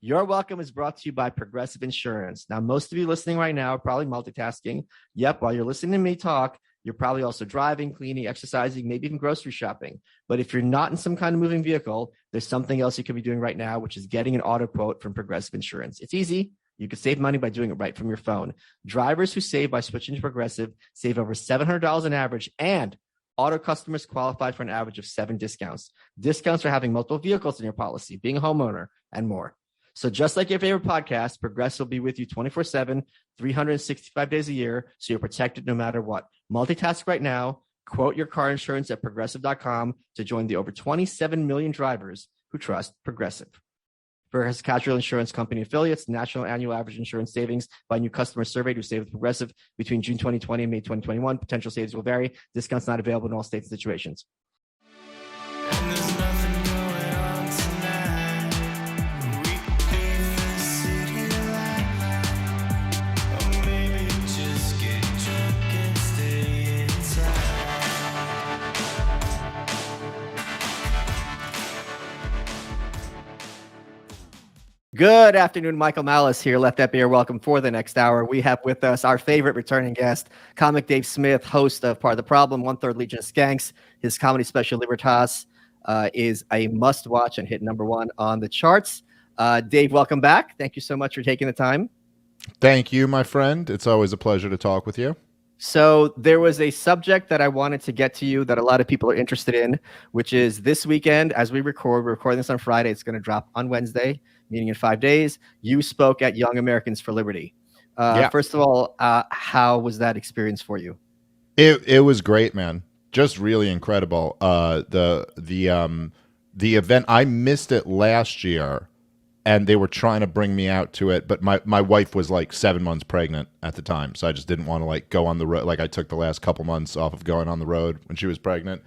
Your Welcome is brought to you by Progressive Insurance. Now, most of you listening right now are probably multitasking. Yep, while you're listening to me talk, you're probably also driving, cleaning, exercising, maybe even grocery shopping. But if you're not in some kind of moving vehicle, there's something else you could be doing right now, which is getting an auto quote from Progressive Insurance. It's easy. You can save money by doing it right from your phone. Drivers who save by switching to Progressive save over $700 on average, and auto customers qualify for an average of 7 discounts. Discounts for having multiple vehicles in your policy, being a homeowner, and more. So just like your favorite podcast, Progressive will be with you 24/7, 365 days a year, so you're protected no matter what. Multitask right now. Quote your car insurance at Progressive.com to join the over 27 million drivers who trust Progressive. Progressive Casualty Insurance Company affiliates, national annual average insurance savings by new customers surveyed who saved with Progressive between June 2020 and May 2021. Potential savings will vary. Discounts not available in all states and situations. Good afternoon, Michael Malice here. Let that be your welcome for the next hour. We have with us our favorite returning guest, comic Dave Smith, host of Part of the Problem, 1/3 Legion of Skanks. His comedy special Libertas is a must-watch and hit #1 on the charts. Dave, welcome back. Thank you so much for taking the time. Thank you, my friend. It's always a pleasure to talk with you. So there was a subject that I wanted to get to you that a lot of people are interested in, which is this weekend, as we're recording this on Friday. It's going to drop on Wednesday, meeting in 5 days. You spoke at Young Americans for Liberty. First of all, how was that experience for you? It was great, man. Just really incredible. The event, I missed it last year, and they were trying to bring me out to it, but my wife was like 7 months pregnant at the time, so I just didn't want to like go on the road. Like I took the last couple months off of going on the road when she was pregnant,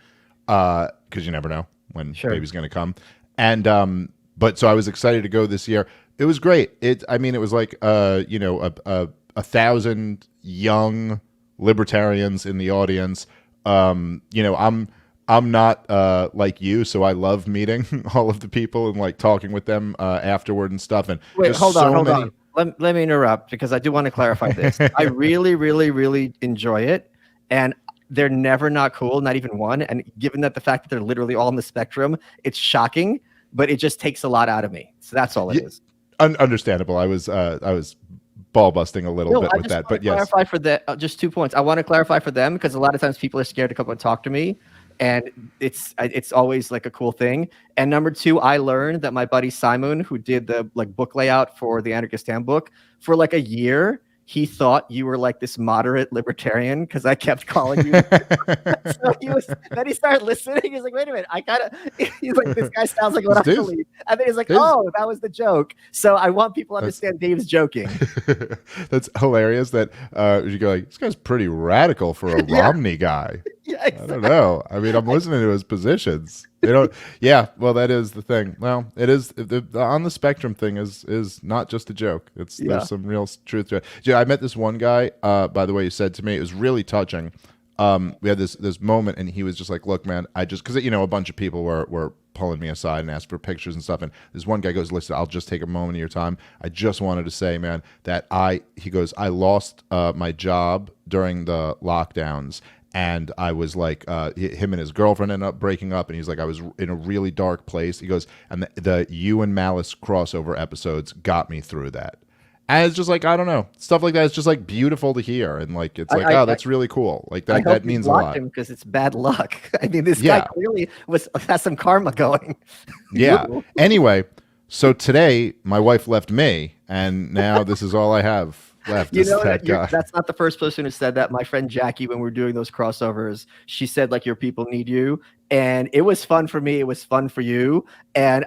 because you never know when baby's going to come. And but so I was excited to go this year. It was great. It was like a 1,000 young libertarians in the audience. I'm not like you, so I love meeting all of the people and like talking with them afterward and stuff. And wait, hold on. Let me interrupt because I do want to clarify this. I really, really, really enjoy it, and they're never not cool, not even one. And given that the fact that they're literally all on the spectrum, it's shocking, but it just takes a lot out of me. So that's all it is. Understandable. I was ball busting a little bit with that, but yes. Clarify for that. Just 2 points. I want to clarify for them because a lot of times people are scared to come and talk to me. And it's always like a cool thing. And number 2, I learned that my buddy Simon, who did the like book layout for the Anarchist Handbook, for like a year, he thought you were like this moderate libertarian because I kept calling you. So then he started listening. He's like, wait a minute, he's like, this guy sounds like what I believe. And then he's like, oh, that was the joke. So I want people to understand Dave's joking. That's hilarious that you go like, this guy's pretty radical for a Romney guy. Yeah, exactly. I don't know. I mean, I'm listening to his positions. They don't. Yeah, well, that is the thing. Well, it is the on the spectrum thing is not just a joke. There's some real truth to it. Yeah, I met this one guy. By the way, he said to me, it was really touching. We had this moment, and he was just like, "Look, man, I just because a bunch of people were pulling me aside and asked for pictures and stuff. And this one guy goes, listen, I'll just take a moment of your time. I just wanted to say, man, that I lost my job during the lockdowns. And I was like, him and his girlfriend ended up breaking up. And he's like, I was in a really dark place. He goes, and the you and Malice crossover episodes got me through that. And it's just like, I don't know, stuff like that. It's just like beautiful to hear. And like, it's like, that's really cool. Like that means a lot. Because it's bad luck. I mean, this guy clearly has some karma going. Yeah. Anyway, so today my wife left me, and now this is all I have left. That's not the first person who said that. My friend Jackie, when we were doing those crossovers, she said like, your people need you. And it was fun for me. It was fun for you. And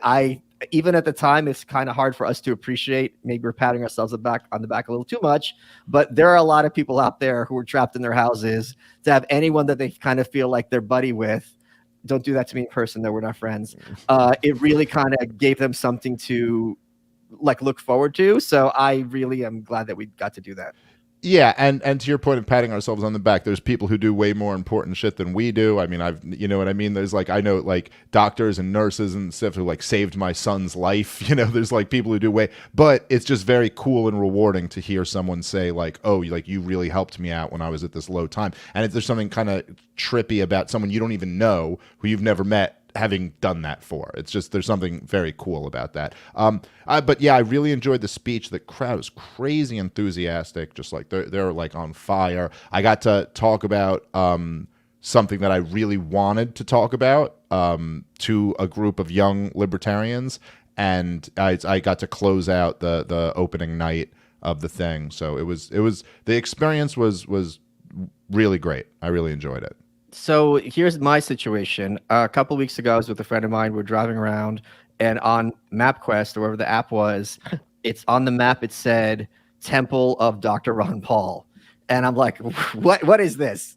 even at the time, it's kind of hard for us to appreciate. Maybe we're patting ourselves on the back a little too much, but there are a lot of people out there who are trapped in their houses. To have anyone that they kind of feel like they're buddy with, don't do that to me in person, though we're not friends. It really kind of gave them something to like look forward to. So I really am glad that we got to do that. Yeah, and to your point of patting ourselves on the back, there's people who do way more important shit than we do. I mean, you know what I mean? There's like, I know like doctors and nurses and stuff who like saved my son's life. You know, there's like people who do way, but it's just very cool and rewarding to hear someone say like, oh, like you really helped me out when I was at this low time. And if there's something kind of trippy about someone you don't even know who you've never met having done that for. It's just there's something very cool about that. But yeah, I really enjoyed the speech. The crowd was crazy enthusiastic, just like they're like on fire. I got to talk about something that I really wanted to talk about to a group of young libertarians, and I got to close out the opening night of the thing. So it was the experience was really great. I really enjoyed it. So here's my situation. A couple of weeks ago, I was with a friend of mine. We're driving around, and on MapQuest, or wherever the app was, it's on the map. It said Temple of Dr. Ron Paul, and I'm like, what is this?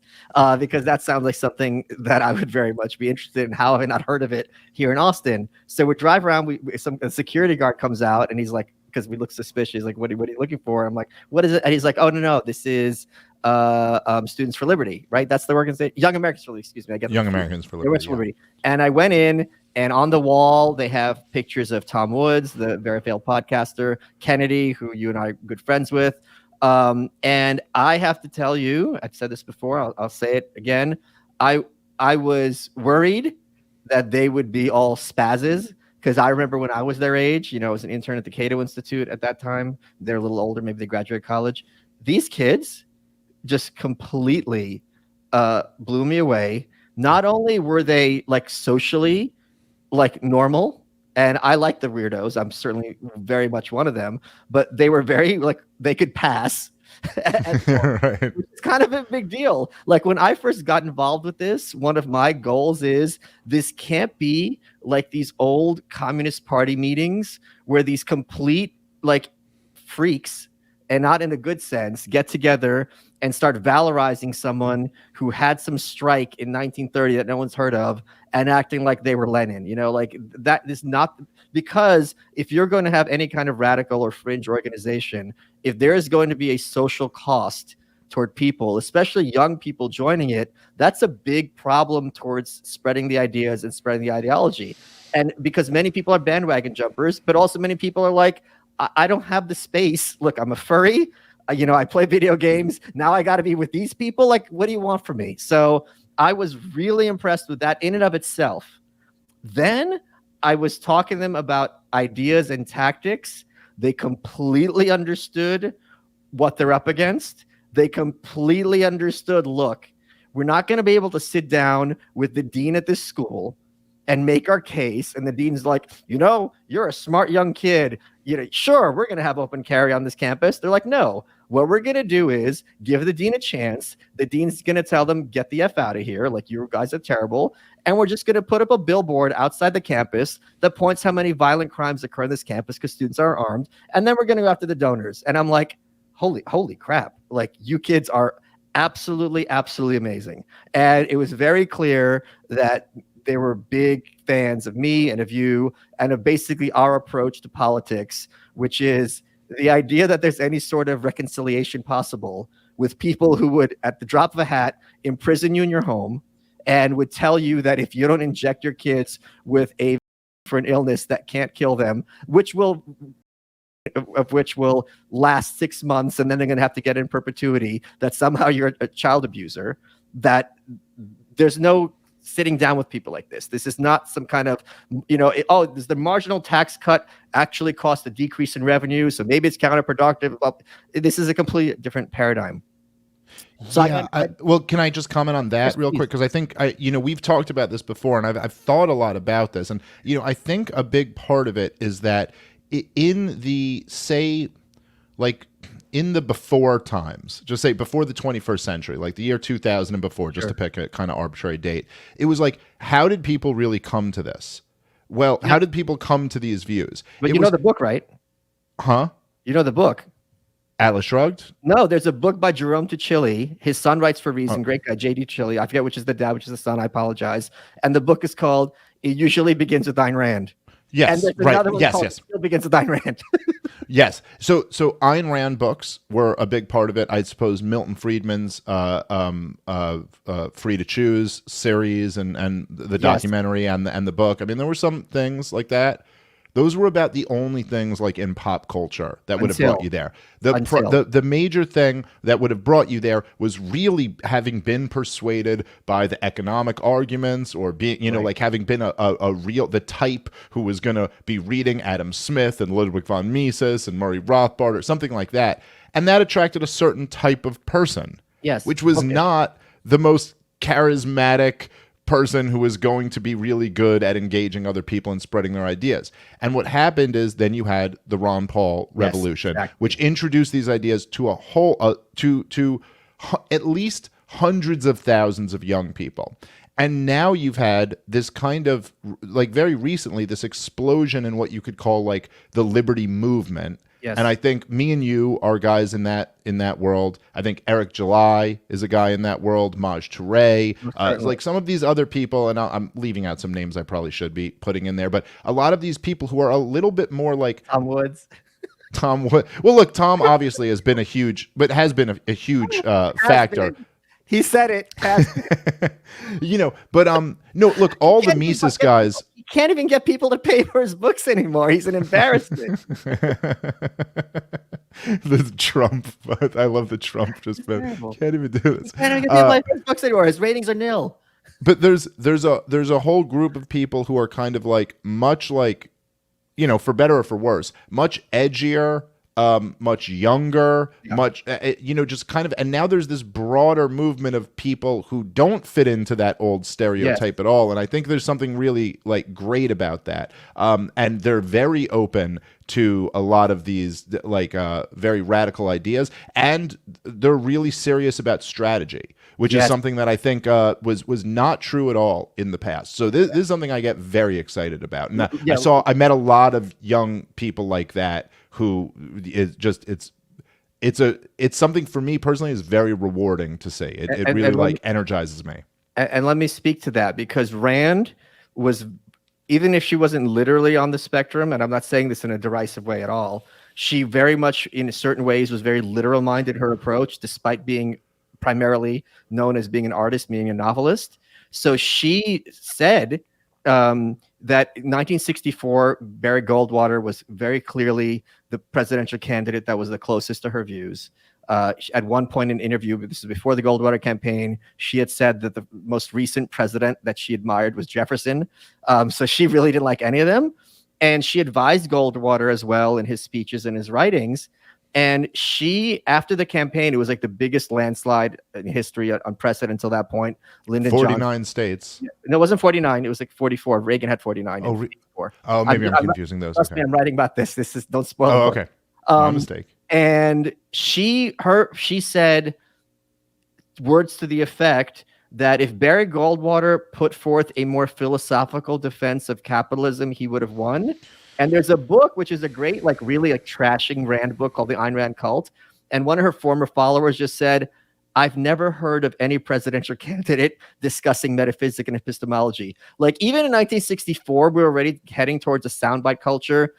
Because that sounds like something that I would very much be interested in. How have I not heard of it here in Austin? So we drive around. A security guard comes out, and he's like, because we look suspicious. He's like, what are you looking for? I'm like, what is it? And he's like, oh no, this is Students for Liberty, right? That's the organization. Young Americans for Liberty. Excuse me. I get Young Americans for Liberty. And I went in, and on the wall they have pictures of Tom Woods, the very failed podcaster, Kennedy, who you and I are good friends with. And I have to tell you, I've said this before. I'll say it again. I was worried that they would be all spazzes. Because I remember when I was their age, I was an intern at the Cato Institute at that time. They're a little older. Maybe they graduated college. These kids just completely blew me away. Not only were they like socially like normal, and I like the weirdos. I'm certainly very much one of them, but they were very like they could pass. Right. It's kind of a big deal. Like when I first got involved with this, one of my goals is this can't be like these old Communist Party meetings where these complete like freaks, and not in a good sense, get together and start valorizing someone who had some strike in 1930 that no one's heard of and acting like they were Lenin. Like that is not, because if you're going to have any kind of radical or fringe organization, if there is going to be a social cost toward people, especially young people joining it, that's a big problem towards spreading the ideas and spreading the ideology. And because many people are bandwagon jumpers, but also many people are like, I don't have the space. Look, I'm a furry. I play video games. Now I got to be with these people. Like, what do you want from me? So I was really impressed with that in and of itself. Then I was talking to them about ideas and tactics. They completely understood what they're up against. They completely understood, look, we're not going to be able to sit down with the dean at this school and make our case. And the dean's like, you're a smart young kid. Sure, we're going to have open carry on this campus. They're like, no, what we're going to do is give the dean a chance. The dean's going to tell them, get the F out of here. Like, you guys are terrible. And we're just going to put up a billboard outside the campus that points how many violent crimes occur on this campus because students are armed. And then we're going to go after the donors. And I'm like, holy crap. Like, you kids are absolutely, absolutely amazing. And it was very clear that they were big fans of me and of you and of basically our approach to politics, which is the idea that there's any sort of reconciliation possible with people who would, at the drop of a hat, imprison you in your home and would tell you that if you don't inject your kids with for an illness that can't kill them, which will last 6 months, and then they're going to have to get in perpetuity, that somehow you're a child abuser, that there's no sitting down with people like this. This is not some kind of, does the marginal tax cut actually cost a decrease in revenue? So maybe it's counterproductive. Well, this is a completely different paradigm. So well, can I just comment on that real quick? Because I think we've talked about this before, and I've thought a lot about this, and I think a big part of it is that in the in the before times, just say before the 21st century, like the year 2000 and before, just to pick a kind of arbitrary date, it was like, how did people really come to this? Well, how did people come to these views? But know the book, right? Huh? You know the book. Atlas Shrugged? No, there's a book by Jerome Tuccilli. His son writes for Reason. Great guy, J.D. Tuccilli. I forget which is the dad, which is the son. I apologize. And the book is called It Usually Begins with Ayn Rand. And Yes, there's right. another one called Still Begins with Ayn Rand. Yes. So Ayn Rand books were a big part of it. I suppose Milton Friedman's Free to Choose series and the documentary and the book. I mean, there were some things like that. Those were about the only things like in pop culture that would have brought you there. The major thing that would have brought you there was really having been persuaded by the economic arguments, or being, like having been a real, the type who was going to be reading Adam Smith and Ludwig von Mises and Murray Rothbard or something like that. And that attracted a certain type of person. Yes. Which was not the most charismatic person who is going to be really good at engaging other people and spreading their ideas. And what happened is then you had the Ron Paul revolution, which introduced these ideas to a whole to at least hundreds of thousands of young people. And now you've had this kind of, like, very recently, this explosion in what you could call like the liberty movement. Yes. And I think me and you are guys in that world. I think Eric July is a guy in that world. Maj Touré, like some of these other people, and I'm leaving out some names I probably should be putting in there. But a lot of these people who are a little bit more like Tom Woods. Tom Wood. Well, look, Tom obviously has been a huge factor. He said it. But no, look, all the Mises guys. He can't even get people to pay for his books anymore. He's an embarrassment. The Trump, I love the Trump. Just can't even do this. Can't even get people to pay for his books anymore. His ratings are nil. But there's a whole group of people who are kind of like much like, for better or for worse, much edgier. Much younger, much, just kind of, and now there's this broader movement of people who don't fit into that old stereotype at all. And I think there's something really like great about that. And they're very open to a lot of these like very radical ideas, and they're really serious about strategy, which is something that I think was not true at all in the past. So this is something I get very excited about. And I met a lot of young people like that who is just it's something for me personally is very rewarding to see. It really energizes me. And let me speak to that, because Rand was, even if she wasn't literally on the spectrum, and I'm not saying this in a derisive way at all, she very much in certain ways was very literal minded in her approach, despite being primarily known as being an artist, meaning a novelist. So she said that in 1964, Barry Goldwater was very clearly the presidential candidate that was the closest to her views. At one point in an interview, but this is before the Goldwater campaign, she had said that the most recent president that she admired was Jefferson. So she really didn't like any of them. And she advised Goldwater as well in his speeches and his writings. And she, after the campaign, it was like the biggest landslide in history, unprecedented until that point. Lyndon 49 Johnson, states. No, it wasn't 49. It was like 44. Reagan had 49. Oh, maybe I'm confusing those. Trust me, I'm writing about this. This is, don't spoil it. Oh, okay. My mistake. And she said words to the effect that if Barry Goldwater put forth a more philosophical defense of capitalism, he would have won. And there's a book, which is a great, like really like trashing Rand book called The Ayn Rand Cult. And one of her former followers just said, I've never heard of any presidential candidate discussing metaphysics and epistemology. Like even in 1964, we were already heading towards a soundbite culture.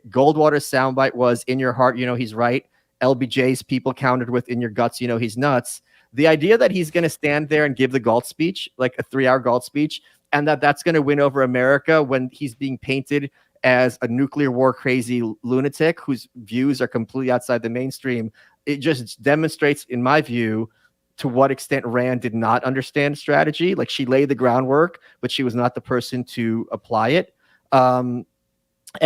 Goldwater's soundbite was, in your heart, you know he's right. LBJ's people countered with, in your guts, you know he's nuts. The idea that he's going to stand there and give the Galt speech, like a 3-hour Galt speech, and that's going to win over America when he's being painted as a nuclear war crazy lunatic whose views are completely outside the mainstream, it just demonstrates, in my view, to what extent Rand did not understand strategy. Like she laid the groundwork, but she was not the person to apply it. And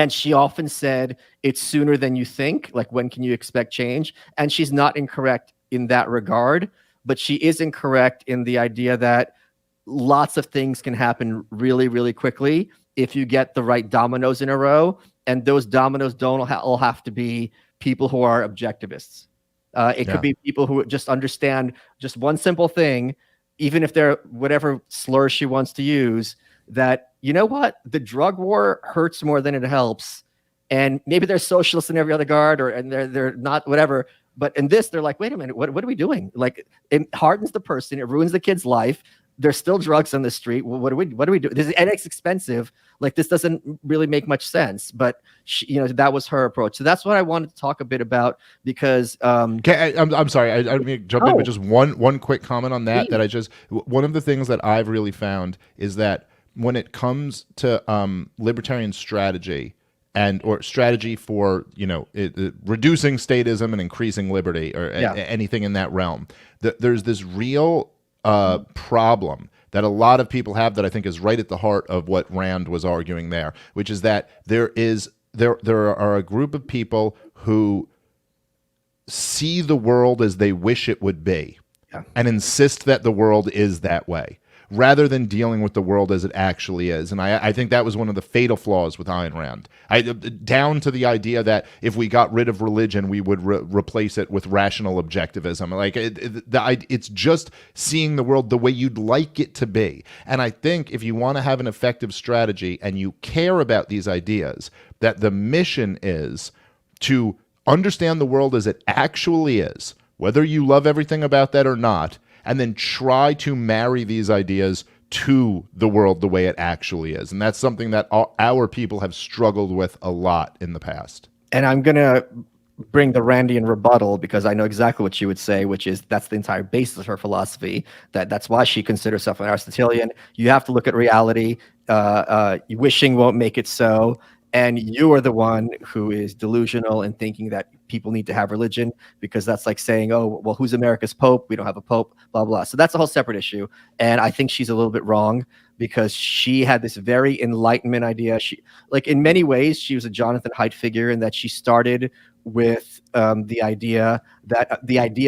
she often said, it's sooner than you think. Like, when can you expect change? And she's not incorrect in that regard, but she is incorrect in the idea that lots of things can happen really, really quickly if you get the right dominoes in a row. And those dominoes don't all have to be people who are objectivists. It could be people who just understand just one simple thing, even if they're whatever slur she wants to use, that, you know what, the drug war hurts more than it helps. And maybe they're socialists in every other guard, and they're not, whatever. But in this, they're like, wait a minute, what are we doing? Like, it hardens the person. It ruins the kid's life. there's still drugs on the street. Well, what do we do? And it's expensive. Like, this doesn't really make much sense, but that was her approach. So that's what I wanted to talk a bit about, because okay, I'm sorry, I don't mean to jump in, but just one quick comment on that. One of the things that I've really found is that when it comes to libertarian strategy or strategy for reducing statism and increasing liberty, or anything in that realm, there's this real problem that a lot of people have that I think is right at the heart of what Rand was arguing there, which is that there are a group of people who see the world as they wish it would be, and insist that the world is that way, rather than dealing with the world as it actually is. And I think that was one of the fatal flaws with Ayn Rand, down to the idea that if we got rid of religion, we would replace it with rational objectivism. Like, it's just seeing the world the way you'd like it to be. And I think if you want to have an effective strategy and you care about these ideas, that the mission is to understand the world as it actually is, whether you love everything about that or not, and then try to marry these ideas to the world the way it actually is. And that's something that our people have struggled with a lot in the past. And I'm going to bring the Randian rebuttal, because I know exactly what she would say, which is that's the entire basis of her philosophy. That's why she considers herself an Aristotelian. You have to look at reality. Wishing won't make it so. And you are the one who is delusional in thinking that people need to have religion, because that's like saying, oh, well, who's America's Pope? We don't have a Pope, blah, blah. So that's a whole separate issue. And I think she's a little bit wrong, because she had this very Enlightenment idea. She, like, in many ways, she was a Jonathan Haidt figure, in that she started with the idea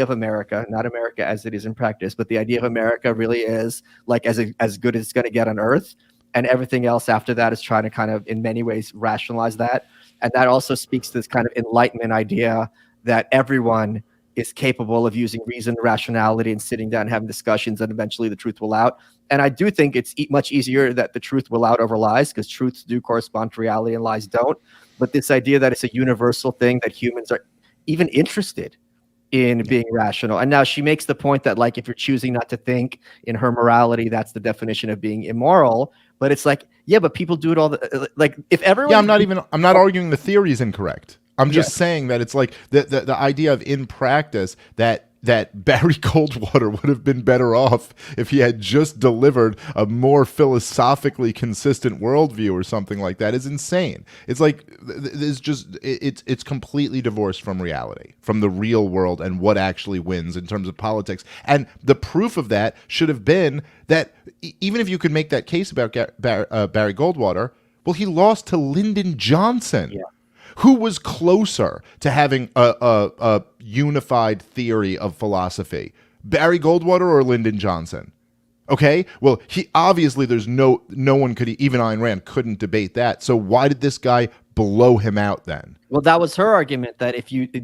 of America, not America as it is in practice, but the idea of America really is like as good as it's going to get on earth. And everything else after that is trying to kind of, in many ways, rationalize that. And that also speaks to this kind of Enlightenment idea that everyone is capable of using reason, rationality, and sitting down and having discussions, and eventually the truth will out. And I do think it's much easier that the truth will out over lies, because truths do correspond to reality and lies don't. But this idea that it's a universal thing, that humans are even interested in being rational. And now she makes the point that, like, if you're choosing not to think in her morality, that's the definition of being immoral. But it's like, yeah, but people do it all like, if everyone... Yeah, I'm not arguing the theory is incorrect. I'm just saying that it's like the idea of, in practice, that Barry Goldwater would have been better off if he had just delivered a more philosophically consistent worldview or something like that is insane. It's like, it's completely divorced from reality, from the real world and what actually wins in terms of politics. And the proof of that should have been that even if you could make that case about Barry Goldwater, well, he lost to Lyndon Johnson. Yeah. Who was closer to having a unified theory of philosophy, Barry Goldwater or Lyndon Johnson? Okay, well, he obviously, there's no one could, even Ayn Rand couldn't debate that. So why did this guy blow him out then? Well, that was her argument, that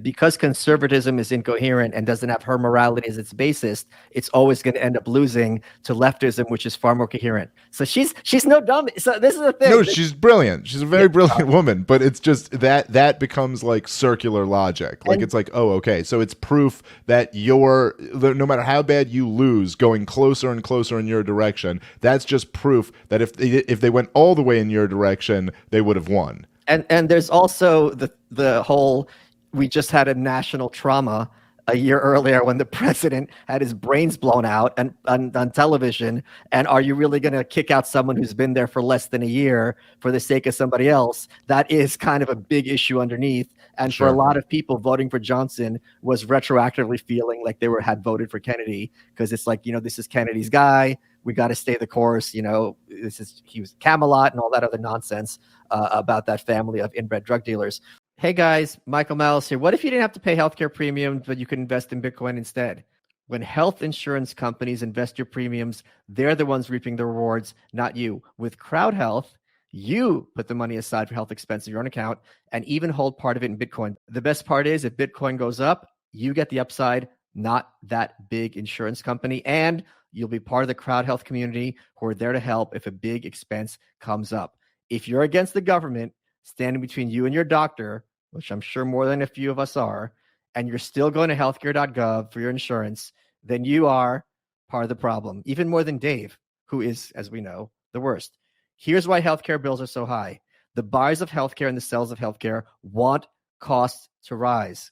because conservatism is incoherent and doesn't have her morality as its basis, it's always going to end up losing to leftism, which is far more coherent. So she's no dumb. So this is the thing. No, she's brilliant. She's a very brilliant woman, but it's just that becomes like circular logic. Like, it's like, oh, okay, so it's proof that no matter how bad you lose, going closer and closer in your direction, that's just proof that if they went all the way in your direction, they would have won. And there's also the whole, we just had a national trauma a year earlier when the president had his brains blown out on television. And are you really going to kick out someone who's been there for less than a year for the sake of somebody else? That is kind of a big issue underneath. And for a lot of people, voting for Johnson was retroactively feeling like they had voted for Kennedy, because it's like, this is Kennedy's guy. We got to stay the course. He was Camelot and all that other nonsense about that family of inbred drug dealers. Hey guys, Michael Malice here. What if you didn't have to pay healthcare premiums, but you could invest in Bitcoin instead? When health insurance companies invest your premiums, they're the ones reaping the rewards, not you. With Crowd Health, you put the money aside for health expenses in your own account and even hold part of it in Bitcoin. The best part is, if Bitcoin goes up, you get the upside, not that big insurance company. And you'll be part of the Crowd Health community who are there to help if a big expense comes up. If you're against the government standing between you and your doctor, which I'm sure more than a few of us are, and you're still going to healthcare.gov for your insurance, then you are part of the problem, even more than Dave, who is, as we know, the worst. Here's why healthcare bills are so high. The buyers of healthcare and the sellers of healthcare want costs to rise.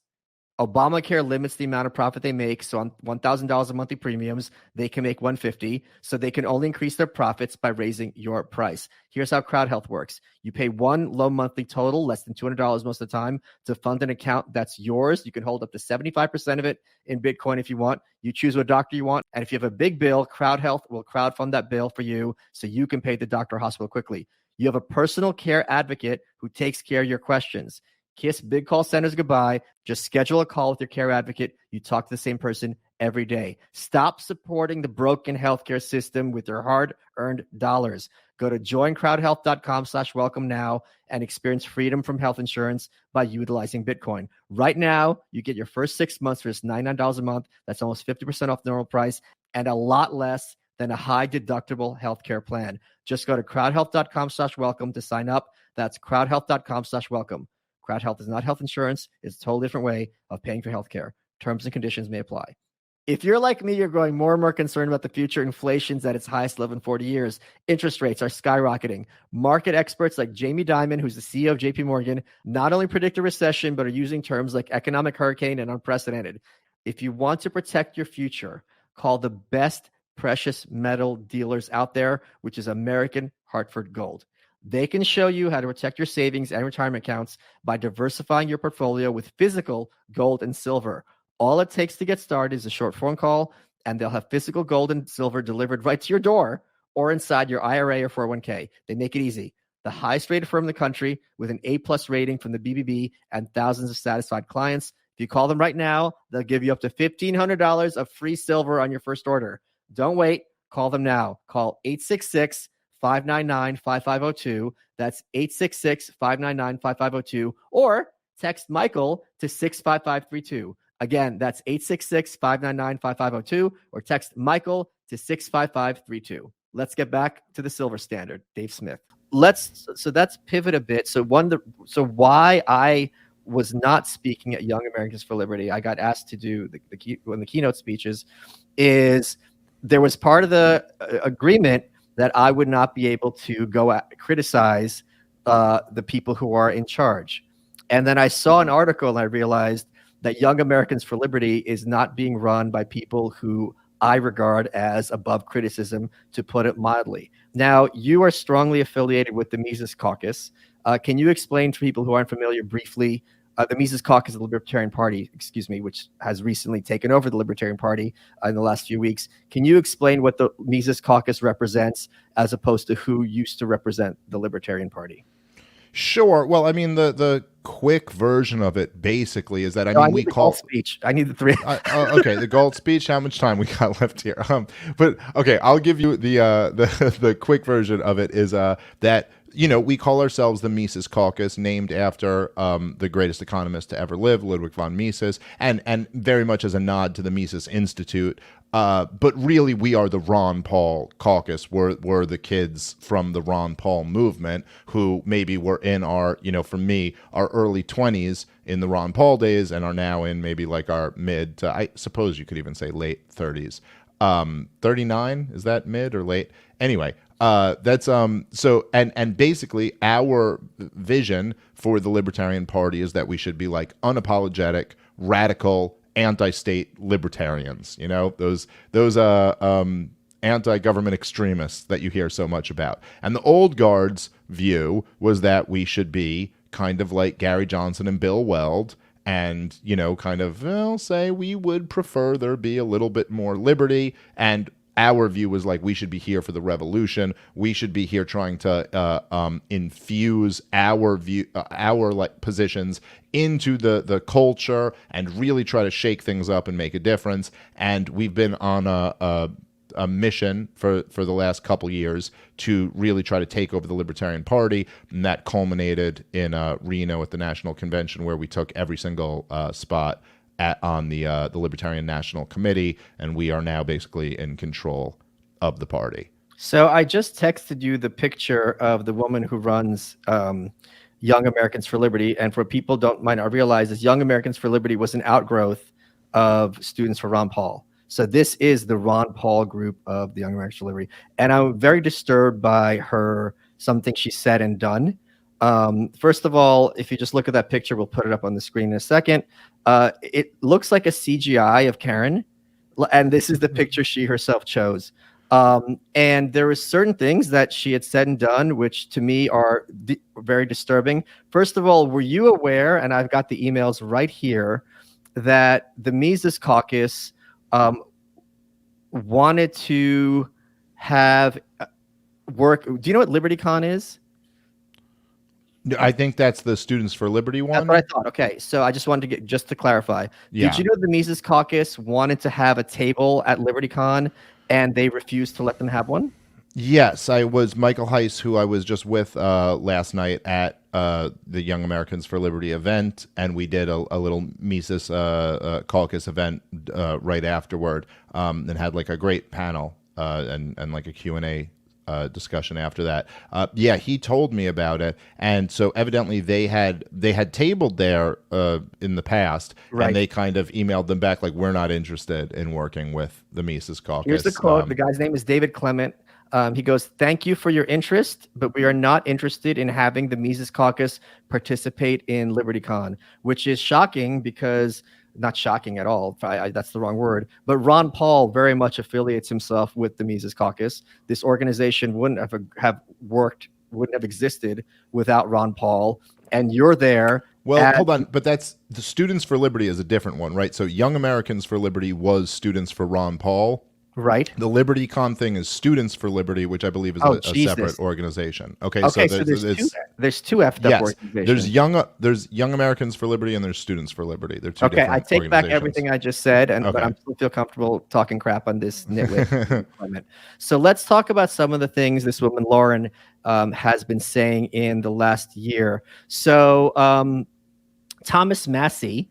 Obamacare limits the amount of profit they make. So on $1,000 of monthly premiums, they can make $150. So they can only increase their profits by raising your price. Here's how Crowd Health works. You pay one low monthly total, less than $200 most of the time, to fund an account that's yours. You can hold up to 75% of it in Bitcoin if you want. You choose what doctor you want. And if you have a big bill, Crowd Health will crowdfund that bill for you so you can pay the doctor or hospital quickly. You have a personal care advocate who takes care of your questions. Kiss big call centers goodbye. Just schedule a call with your care advocate. You talk to the same person every day. Stop supporting the broken healthcare system with your hard-earned dollars. Go to joincrowdhealth.com/welcome now and experience freedom from health insurance by utilizing Bitcoin. Right now, you get your first 6 months for just $99 a month. That's almost 50% off the normal price and a lot less than a high deductible healthcare plan. Just go to crowdhealth.com/welcome to sign up. That's crowdhealth.com/welcome. Crowd Health is not health insurance. It's a totally different way of paying for healthcare. Terms and conditions may apply. If you're like me, you're growing more and more concerned about the future. Inflation's at its highest level in 40 years. Interest rates are skyrocketing. Market experts like Jamie Dimon, who's the CEO of JP Morgan, not only predict a recession, but are using terms like economic hurricane and unprecedented. If you want to protect your future, call the best precious metal dealers out there, which is American Hartford Gold. They can show you how to protect your savings and retirement accounts by diversifying your portfolio with physical gold and silver. All it takes to get started is a short phone call, and they'll have physical gold and silver delivered right to your door or inside your IRA or 401k. They make it easy. The highest rated firm in the country with an A+ rating from the BBB and thousands of satisfied clients. If you call them right now, they'll give you up to $1,500 of free silver on your first order. Don't wait. Call them now. Call 866-599-5502. That's 866-599-5502. Or text Michael to 65532. Again, that's 866-599-5502. Or text Michael to 65532. Let's get back to the silver standard. Dave Smith. Let's pivot a bit. So why I was not speaking at Young Americans for Liberty, I got asked to do one of the keynote speeches, is there was part of the agreement that I would not be able to go criticize the people who are in charge. And then I saw an article and I realized that Young Americans for Liberty is not being run by people who I regard as above criticism, to put it mildly. Now, you are strongly affiliated with the Mises Caucus. Can you explain to people who aren't familiar briefly, the Mises Caucus of the Libertarian Party, which has recently taken over the Libertarian Party in the last few weeks. Can you explain what the Mises Caucus represents as opposed to who used to represent the Libertarian Party? Sure. Well, I mean, the quick version of it basically is that I need the Gold speech. I need the three. Okay, the Gold speech. How much time we got left here? But okay, I'll give you the quick version of it. Is that we call ourselves the Mises Caucus, named after the greatest economist to ever live, Ludwig von Mises, and very much as a nod to the Mises Institute. But really, we are the Ron Paul Caucus. We're the kids from the Ron Paul movement who maybe were in our, for me, our early 20s in the Ron Paul days and are now in maybe like our mid to, I suppose you could even say late 30s. 39, is that mid or late? Anyway, that's so and basically our vision for the Libertarian Party is that we should be like unapologetic, radical, anti-state libertarians, those anti-government extremists that you hear so much about. And the old guard's view was that we should be kind of like Gary Johnson and Bill Weld, and say we would prefer there be a little bit more liberty. And our view was like we should be here for the revolution. We should be here trying to infuse our view, our positions into the culture and really try to shake things up and make a difference. And we've been on a mission for the last couple years to really try to take over the Libertarian Party, and that culminated in Reno at the National Convention, where we took every single spot on the Libertarian National Committee, and we are now basically in control of the party. So I just texted you the picture of the woman who runs Young Americans for Liberty, and for people might not realize, is Young Americans for Liberty was an outgrowth of Students for Ron Paul. So this is the Ron Paul group of the Young Americans for Liberty. And I'm very disturbed by something she said and done. First of all, if you just look at that picture, we'll put it up on the screen in a second. It looks like a CGI of Karen. And this is the picture she herself chose. And there were certain things that she had said and done, which to me are very disturbing. First of all, were you aware, and I've got the emails right here, that the Mises Caucus wanted to have work? Do you know what LibertyCon is? I think that's the Students for Liberty one. That's what I thought. Okay, so I just wanted to just to clarify. Yeah. Did you know the Mises Caucus wanted to have a table at LibertyCon, and they refused to let them have one? Yes, I was Michael Heiss, who I was just with last night at the Young Americans for Liberty event, and we did a little Mises Caucus event right afterward, and had like a great panel and like a Q&A discussion after that. Yeah, he told me about it, and so evidently they had tabled there in the past, right. And they kind of emailed them back like, we're not interested in working with the Mises Caucus. Here's the quote. The guy's name is David Clement. He goes, "Thank you for your interest, but we are not interested in having the Mises Caucus participate in LibertyCon," which is shocking because, not shocking at all, that's the wrong word, but Ron Paul very much affiliates himself with the Mises Caucus. This organization wouldn't have worked, wouldn't have existed without Ron Paul, and you're there. Well, hold on, but that's the Students for Liberty is a different one, right? So Young Americans for Liberty was Students for Ron Paul. Right. The LibertyCon thing is Students for Liberty, which I believe is a separate organization. Okay, so there's two effed up organizations. There's Young Americans for Liberty and there's Students for Liberty. They're two different I take back everything I just said, but I still feel comfortable talking crap on this nitwit. So let's talk about some of the things this woman, Lauren, has been saying in the last year. So Thomas Massie,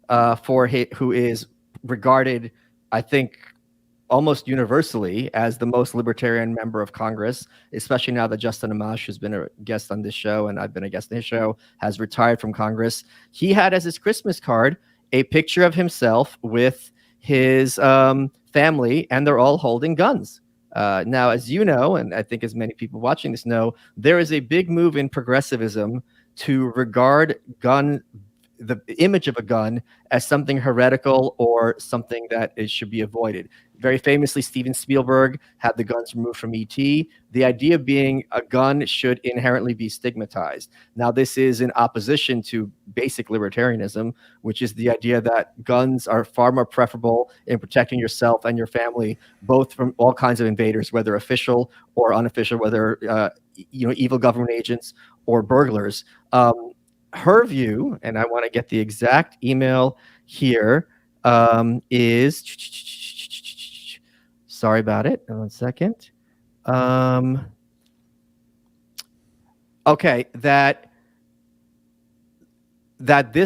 who is regarded, I think, almost universally as the most libertarian member of Congress, especially now that Justin Amash, who's been a guest on this show and I've been a guest on his show, has retired from Congress. He had as his Christmas card a picture of himself with his family, and they're all holding guns. Now, as you know, and I think as many people watching this know, there is a big move in progressivism to regard the image of a gun as something heretical or something that should be avoided. Very famously, Steven Spielberg had the guns removed from E.T. The idea being a gun should inherently be stigmatized. Now, this is in opposition to basic libertarianism, which is the idea that guns are far more preferable in protecting yourself and your family, both from all kinds of invaders, whether official or unofficial, whether evil government agents or burglars. Her view, and I want to get the exact email here, is, sorry about it, 1 second. Okay, that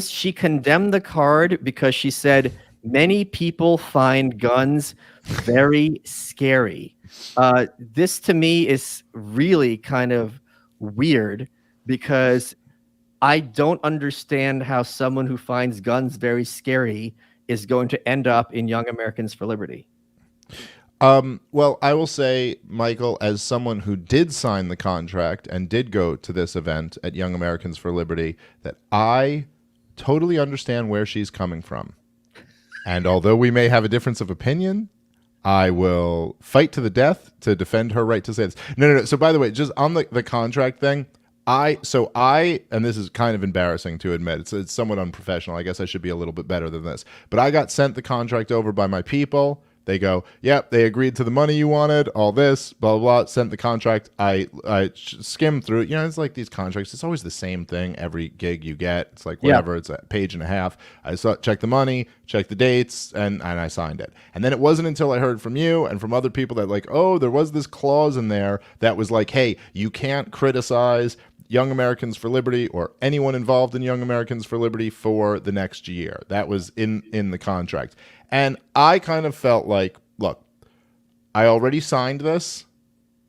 she condemned the card because she said many people find guns very scary. This to me is really kind of weird because I don't understand how someone who finds guns very scary is going to end up in Young Americans for Liberty. Well, I will say, Michael, as someone who did sign the contract and did go to this event at Young Americans for Liberty, that I totally understand where she's coming from. And although we may have a difference of opinion, I will fight to the death to defend her right to say this. No. So by the way, just on the contract thing, and this is kind of embarrassing to admit, it's somewhat unprofessional. I guess I should be a little bit better than this. But I got sent the contract over by my people. They go, yep, they agreed to the money you wanted, all this, blah, blah, blah, sent the contract. I skimmed through it. It's like these contracts. It's always the same thing every gig you get. It's like whatever. Yeah. It's a page and a half. I checked the money, checked the dates, and I signed it. And then it wasn't until I heard from you and from other people that like, oh, there was this clause in there that was like, hey, you can't criticize Young Americans for Liberty or anyone involved in Young Americans for Liberty for the next year. That was in the contract. And I kind of felt like, look, I already signed this,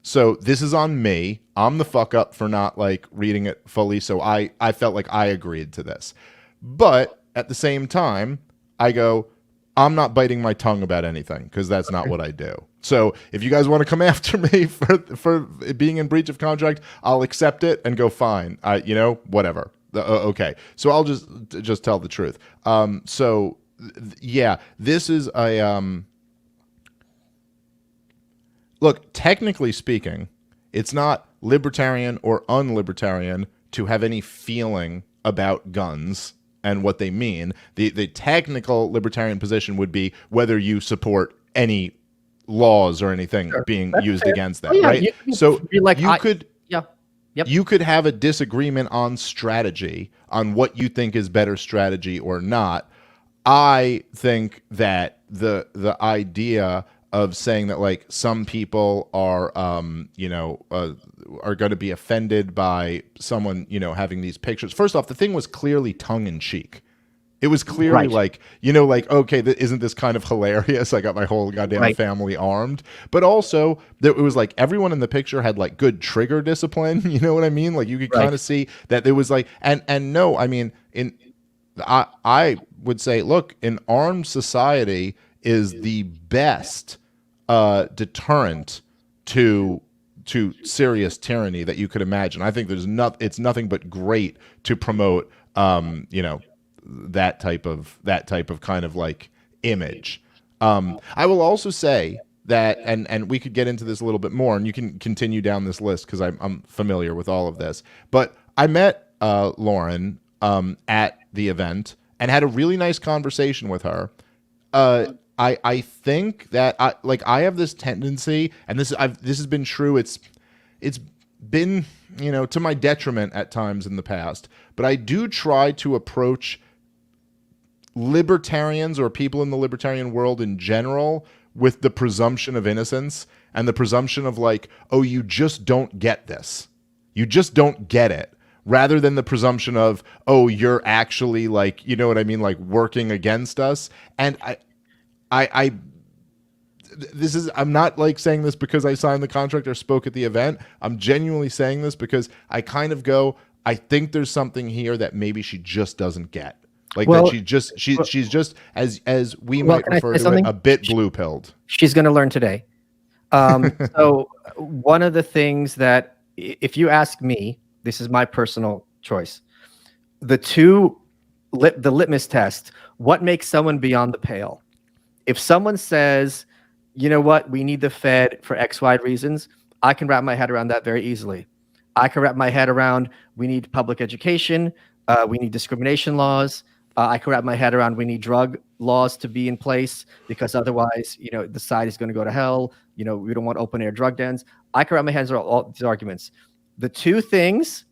so this is on me. I'm the fuck up for not like reading it fully, so I felt like I agreed to this. But at the same time, I go, I'm not biting my tongue about anything because that's not what I do. So if you guys want to come after me for being in breach of contract, I'll accept it and go fine. Whatever. Okay. So I'll just tell the truth. Yeah, this is a look, technically speaking, it's not libertarian or unlibertarian to have any feeling about guns and what they mean. The technical libertarian position would be whether you support any laws or anything being used against them, right? You could have a disagreement on strategy, on what you think is better strategy or not. I think that the idea of saying that like some people are going to be offended by someone having these pictures. First off, the thing was clearly tongue in cheek. It was clearly okay, isn't this kind of hilarious? I got my whole goddamn family armed. But also, it was like everyone in the picture had like good trigger discipline. You know what I mean? Like you could kind of see that there was like, and no, I mean, I would say, look, an armed society is the best deterrent to serious tyranny that you could imagine. I think it's nothing but great to promote that type of kind of like image. I will also say that, and we could get into this a little bit more, and you can continue down this list because I'm familiar with all of this. But I met Lauren at the event and had a really nice conversation with her. I think that I have this tendency, and this has been true. It's been to my detriment at times in the past, but I do try to approach libertarians or people in the libertarian world in general with the presumption of innocence and the presumption of like, oh, you just don't get this. You just don't get it. Rather than the presumption of, oh, you're actually like, you know what I mean? Like working against us. And I'm not like saying this because I signed the contract or spoke at the event. I'm genuinely saying this because I kind of go, I think there's something here that maybe she just doesn't get. Like that she's just as we might refer to it, a bit blue-pilled. She's going to learn today. So one of the things that, if you ask me, this is my personal choice. The litmus test, what makes someone beyond the pale? If someone says, you know what, we need the Fed for X, Y reasons, I can wrap my head around that very easily. I can wrap my head around, we need public education, we need discrimination laws. I can wrap my head around, we need drug laws to be in place because otherwise, the side is going to go to hell. We don't want open air drug dens. I can wrap my head around all these arguments. The two things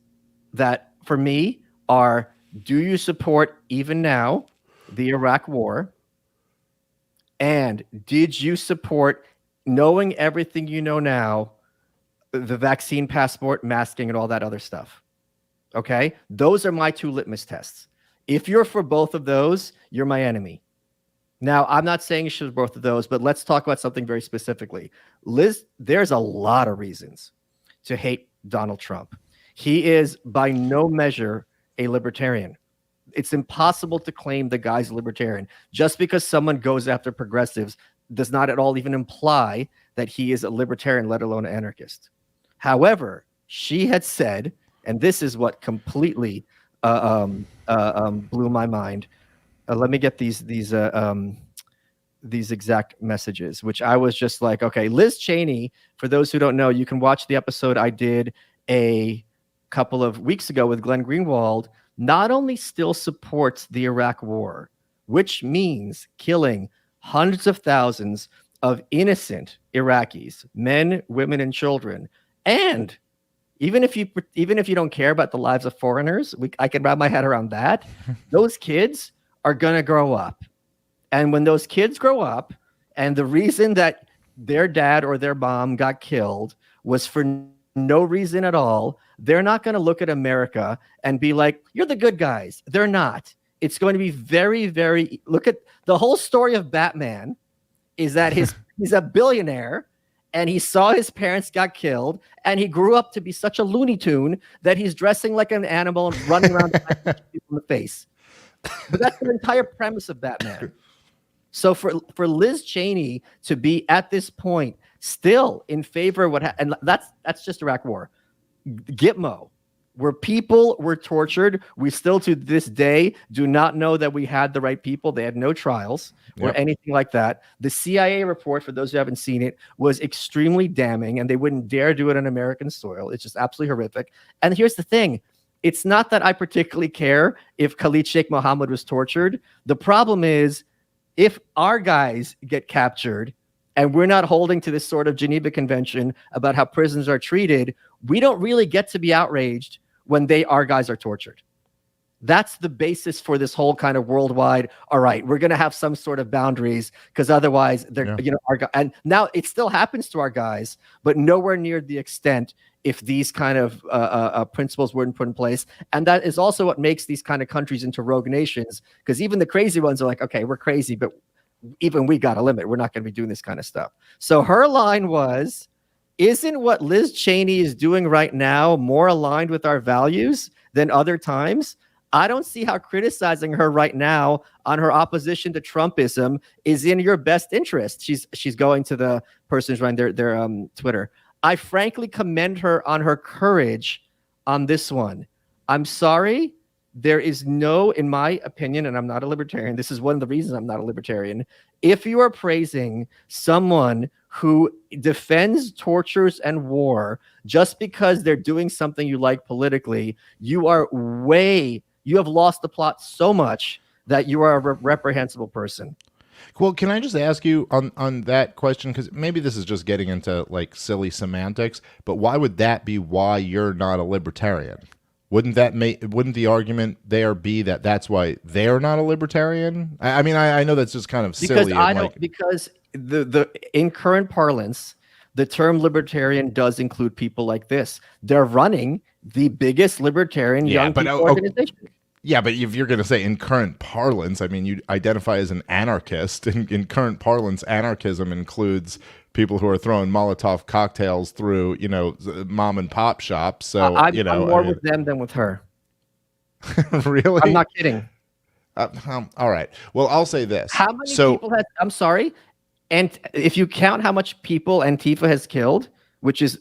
that for me are, do you support even now the Iraq war? And did you support, knowing everything you know now, the vaccine passport, masking, and all that other stuff? Okay? Those are my two litmus tests. If you're for both of those, you're my enemy. Now, I'm not saying you should both of those, but let's talk about something very specifically. Liz, there's a lot of reasons to hate Donald Trump. He is by no measure a libertarian. It's impossible to claim the guy's libertarian. Just because someone goes after progressives does not at all even imply that he is a libertarian, let alone an anarchist. However, she had said, and this is what completely blew my mind. Let me get these exact messages, which I was just like, okay, Liz Cheney, for those who don't know, you can watch the episode I did a couple of weeks ago with Glenn Greenwald, not only still supports the Iraq war, which means killing hundreds of thousands of innocent Iraqis, men, women, and children. And even if you don't care about the lives of foreigners, I can wrap my head around that. Those kids are going to grow up. And when those kids grow up, and the reason that their dad or their mom got killed was for no reason at all, they're not going to look at America and be like, you're the good guys. They're not. It's going to be very, very, look at the whole story of Batman is that he's a billionaire and he saw his parents got killed and he grew up to be such a Looney Tune that he's dressing like an animal and running around people in the face. But that's the entire premise of Batman. So for Liz Cheney to be at this point still in favor of and that's just Iraq War, Gitmo, where people were tortured. We still to this day do not know that we had the right people. They had no trials or anything like that. The CIA report, for those who haven't seen it, was extremely damning, and they wouldn't dare do it on American soil. It's just absolutely horrific. And here's the thing. It's not that I particularly care if Khalid Sheikh Mohammed was tortured. The problem is if our guys get captured and we're not holding to this sort of Geneva Convention about how prisoners are treated, we don't really get to be outraged when our guys are tortured. That's the basis for this whole kind of worldwide. All right, we're going to have some sort of boundaries because otherwise, they're and now it still happens to our guys, but nowhere near the extent if these kind of principles weren't put in place. And that is also what makes these kind of countries into rogue nations, because even the crazy ones are like, okay, we're crazy, but even we got a limit. We're not going to be doing this kind of stuff. So her line was, isn't what Liz Cheney is doing right now more aligned with our values than other times? I don't see how criticizing her right now on her opposition to Trumpism is in your best interest. She's going to the person who's running their Twitter. I frankly commend her on her courage on this one. I'm sorry. There is no, in my opinion, and I'm not a libertarian, this is one of the reasons I'm not a libertarian. If you are praising someone who defends tortures and war just because they're doing something you like politically, you have lost the plot so much that you are a reprehensible person. Well, can I just ask you on that question, because maybe this is just getting into like silly semantics, but why would that be why you're not a libertarian? Wouldn't the argument there be that that's why they're not a libertarian? I mean, I know that's just kind of silly. Because the in current parlance, the term libertarian does include people like this. They're running the biggest libertarian young people organization. Yeah, but if you're going to say in current parlance, I mean, you identify as an anarchist. In current parlance, anarchism includes people who are throwing Molotov cocktails through, mom and pop shops. So I'm more with them than with her. Really? I'm not kidding. All right. Well, I'll say this. How many people I'm sorry. And if you count how much people Antifa has killed, which is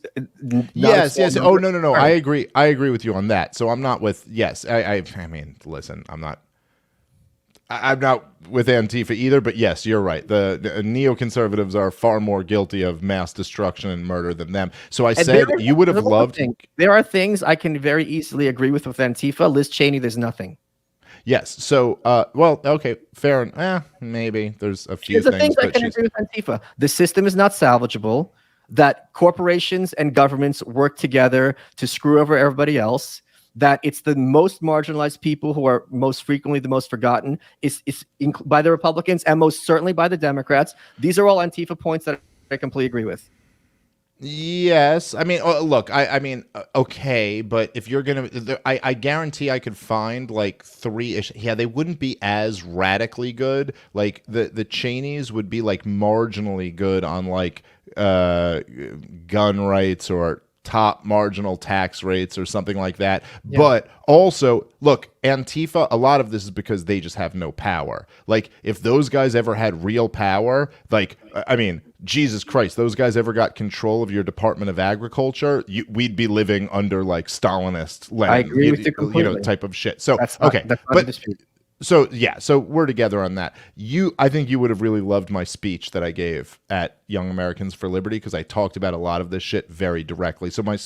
yes. Oh, no. I agree with you on that. So I'm not with, yes. I mean, listen, I'm not with Antifa either, but yes, you're right. The neoconservatives are far more guilty of mass destruction and murder than them. So I said you would have loved. There are things I can very easily agree with Antifa. Liz Cheney, there's nothing. Yes. So, well, okay, fair. Maybe there's a few things I can agree with Antifa. The system is not salvageable. That corporations and governments work together to screw over everybody else. That it's the most marginalized people who are most frequently the most forgotten is by the Republicans and most certainly by the Democrats. These are all Antifa points that I completely agree with. Yes. I mean, look, I mean, okay, but if you're going to, I guarantee I could find like 3-ish. Yeah, they wouldn't be as radically good. Like the Cheneys would be like marginally good on like gun rights or top marginal tax rates or something like that. Yeah. But also, look, Antifa, a lot of this is because they just have no power. Like, if those guys ever had real power, like, I mean, Jesus Christ, those guys ever got control of your Department of Agriculture, we'd be living under like Stalinist, Lenin, I agree with you completely. Type of shit. So, that's not so yeah, so we're together on that. I think you would have really loved my speech that I gave at Young Americans for Liberty, because I talked about a lot of this shit very directly. So my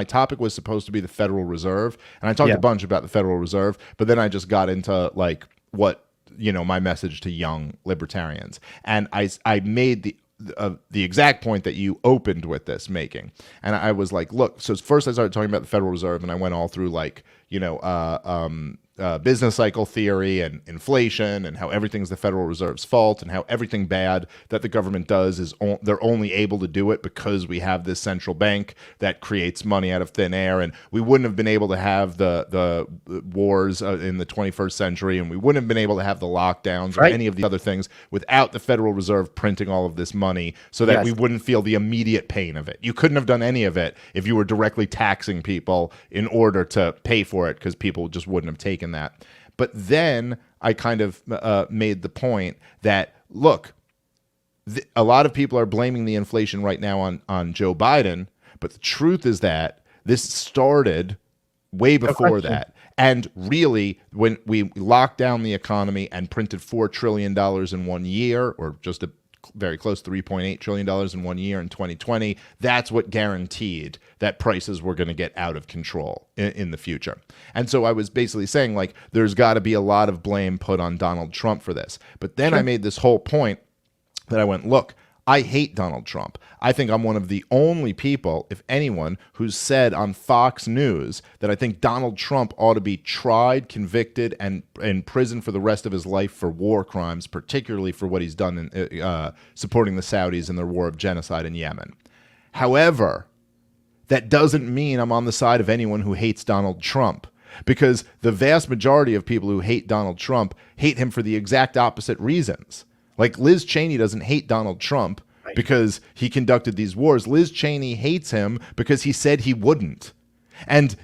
topic was supposed to be the Federal Reserve, and I talked a bunch about the Federal Reserve, but then I just got into like what my message to young libertarians, and I made the exact point that you opened with this making, and I was like, look. So first I started talking about the Federal Reserve, and I went all through like business cycle theory and inflation and how everything's the Federal Reserve's fault and how everything bad that the government does is they're only able to do it because we have this central bank that creates money out of thin air, and we wouldn't have been able to have the wars in the 21st century, and we wouldn't have been able to have the lockdowns or any of the other things without the Federal Reserve printing all of this money so that we wouldn't feel the immediate pain of it. You couldn't have done any of it if you were directly taxing people in order to pay for it, because people just wouldn't have taken in that. But then I kind of made the point that, look, a lot of people are blaming the inflation right now on Joe Biden, but the truth is that this started way before that. And really, when we locked down the economy and printed $4 trillion in 1 year, or just very close to $3.8 trillion in 1 year in 2020, that's what guaranteed that prices were going to get out of control in the future. And so I was basically saying, like, there's got to be a lot of blame put on Donald Trump for this. But then I made this whole point that I went, look, I hate Donald Trump. I think I'm one of the only people, if anyone, who's said on Fox News that I think Donald Trump ought to be tried, convicted, and in prison for the rest of his life for war crimes, particularly for what he's done in supporting the Saudis in their war of genocide in Yemen. However, that doesn't mean I'm on the side of anyone who hates Donald Trump, because the vast majority of people who hate Donald Trump hate him for the exact opposite reasons. Like, Liz Cheney doesn't hate Donald Trump because he conducted these wars. Liz Cheney hates him because he said he wouldn't. And,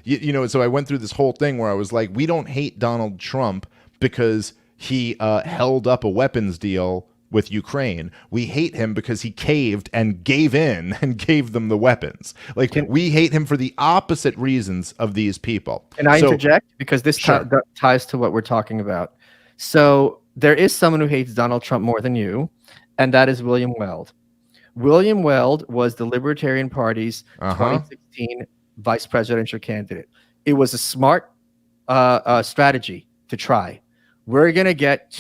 so I went through this whole thing where I was like, we don't hate Donald Trump because he held up a weapons deal with Ukraine. We hate him because he caved and gave in and gave them the weapons. Like, we hate him for the opposite reasons of these people. Can I interject? Because this ties to what we're talking about. So there is someone who hates Donald Trump more than you, and that is William Weld. William Weld was the Libertarian Party's 2016 vice presidential candidate. It was a smart strategy to try. We're going to get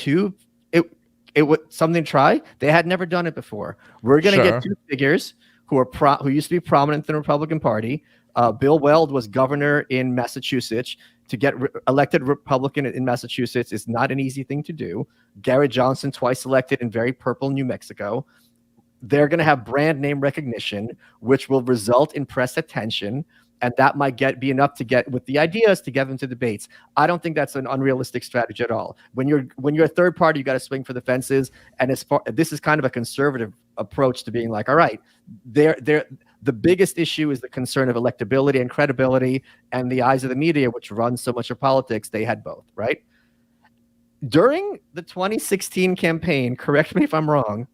something to try. They had never done it before. We're going to get two figures who used to be prominent in the Republican Party. Bill Weld was governor in Massachusetts. To get elected Republican in Massachusetts is not an easy thing to do. Garrett Johnson, twice elected in very purple New Mexico. They're going to have brand name recognition, which will result in press attention, and that might be enough to get with the ideas to get them to debates. I don't think that's an unrealistic strategy at all. When you're a third party, you got to swing for the fences, and this is kind of a conservative approach to being like, all right, the biggest issue is the concern of electability and credibility and the eyes of the media, which runs so much of politics. They had both, right? During the 2016 campaign, correct me if I'm wrong,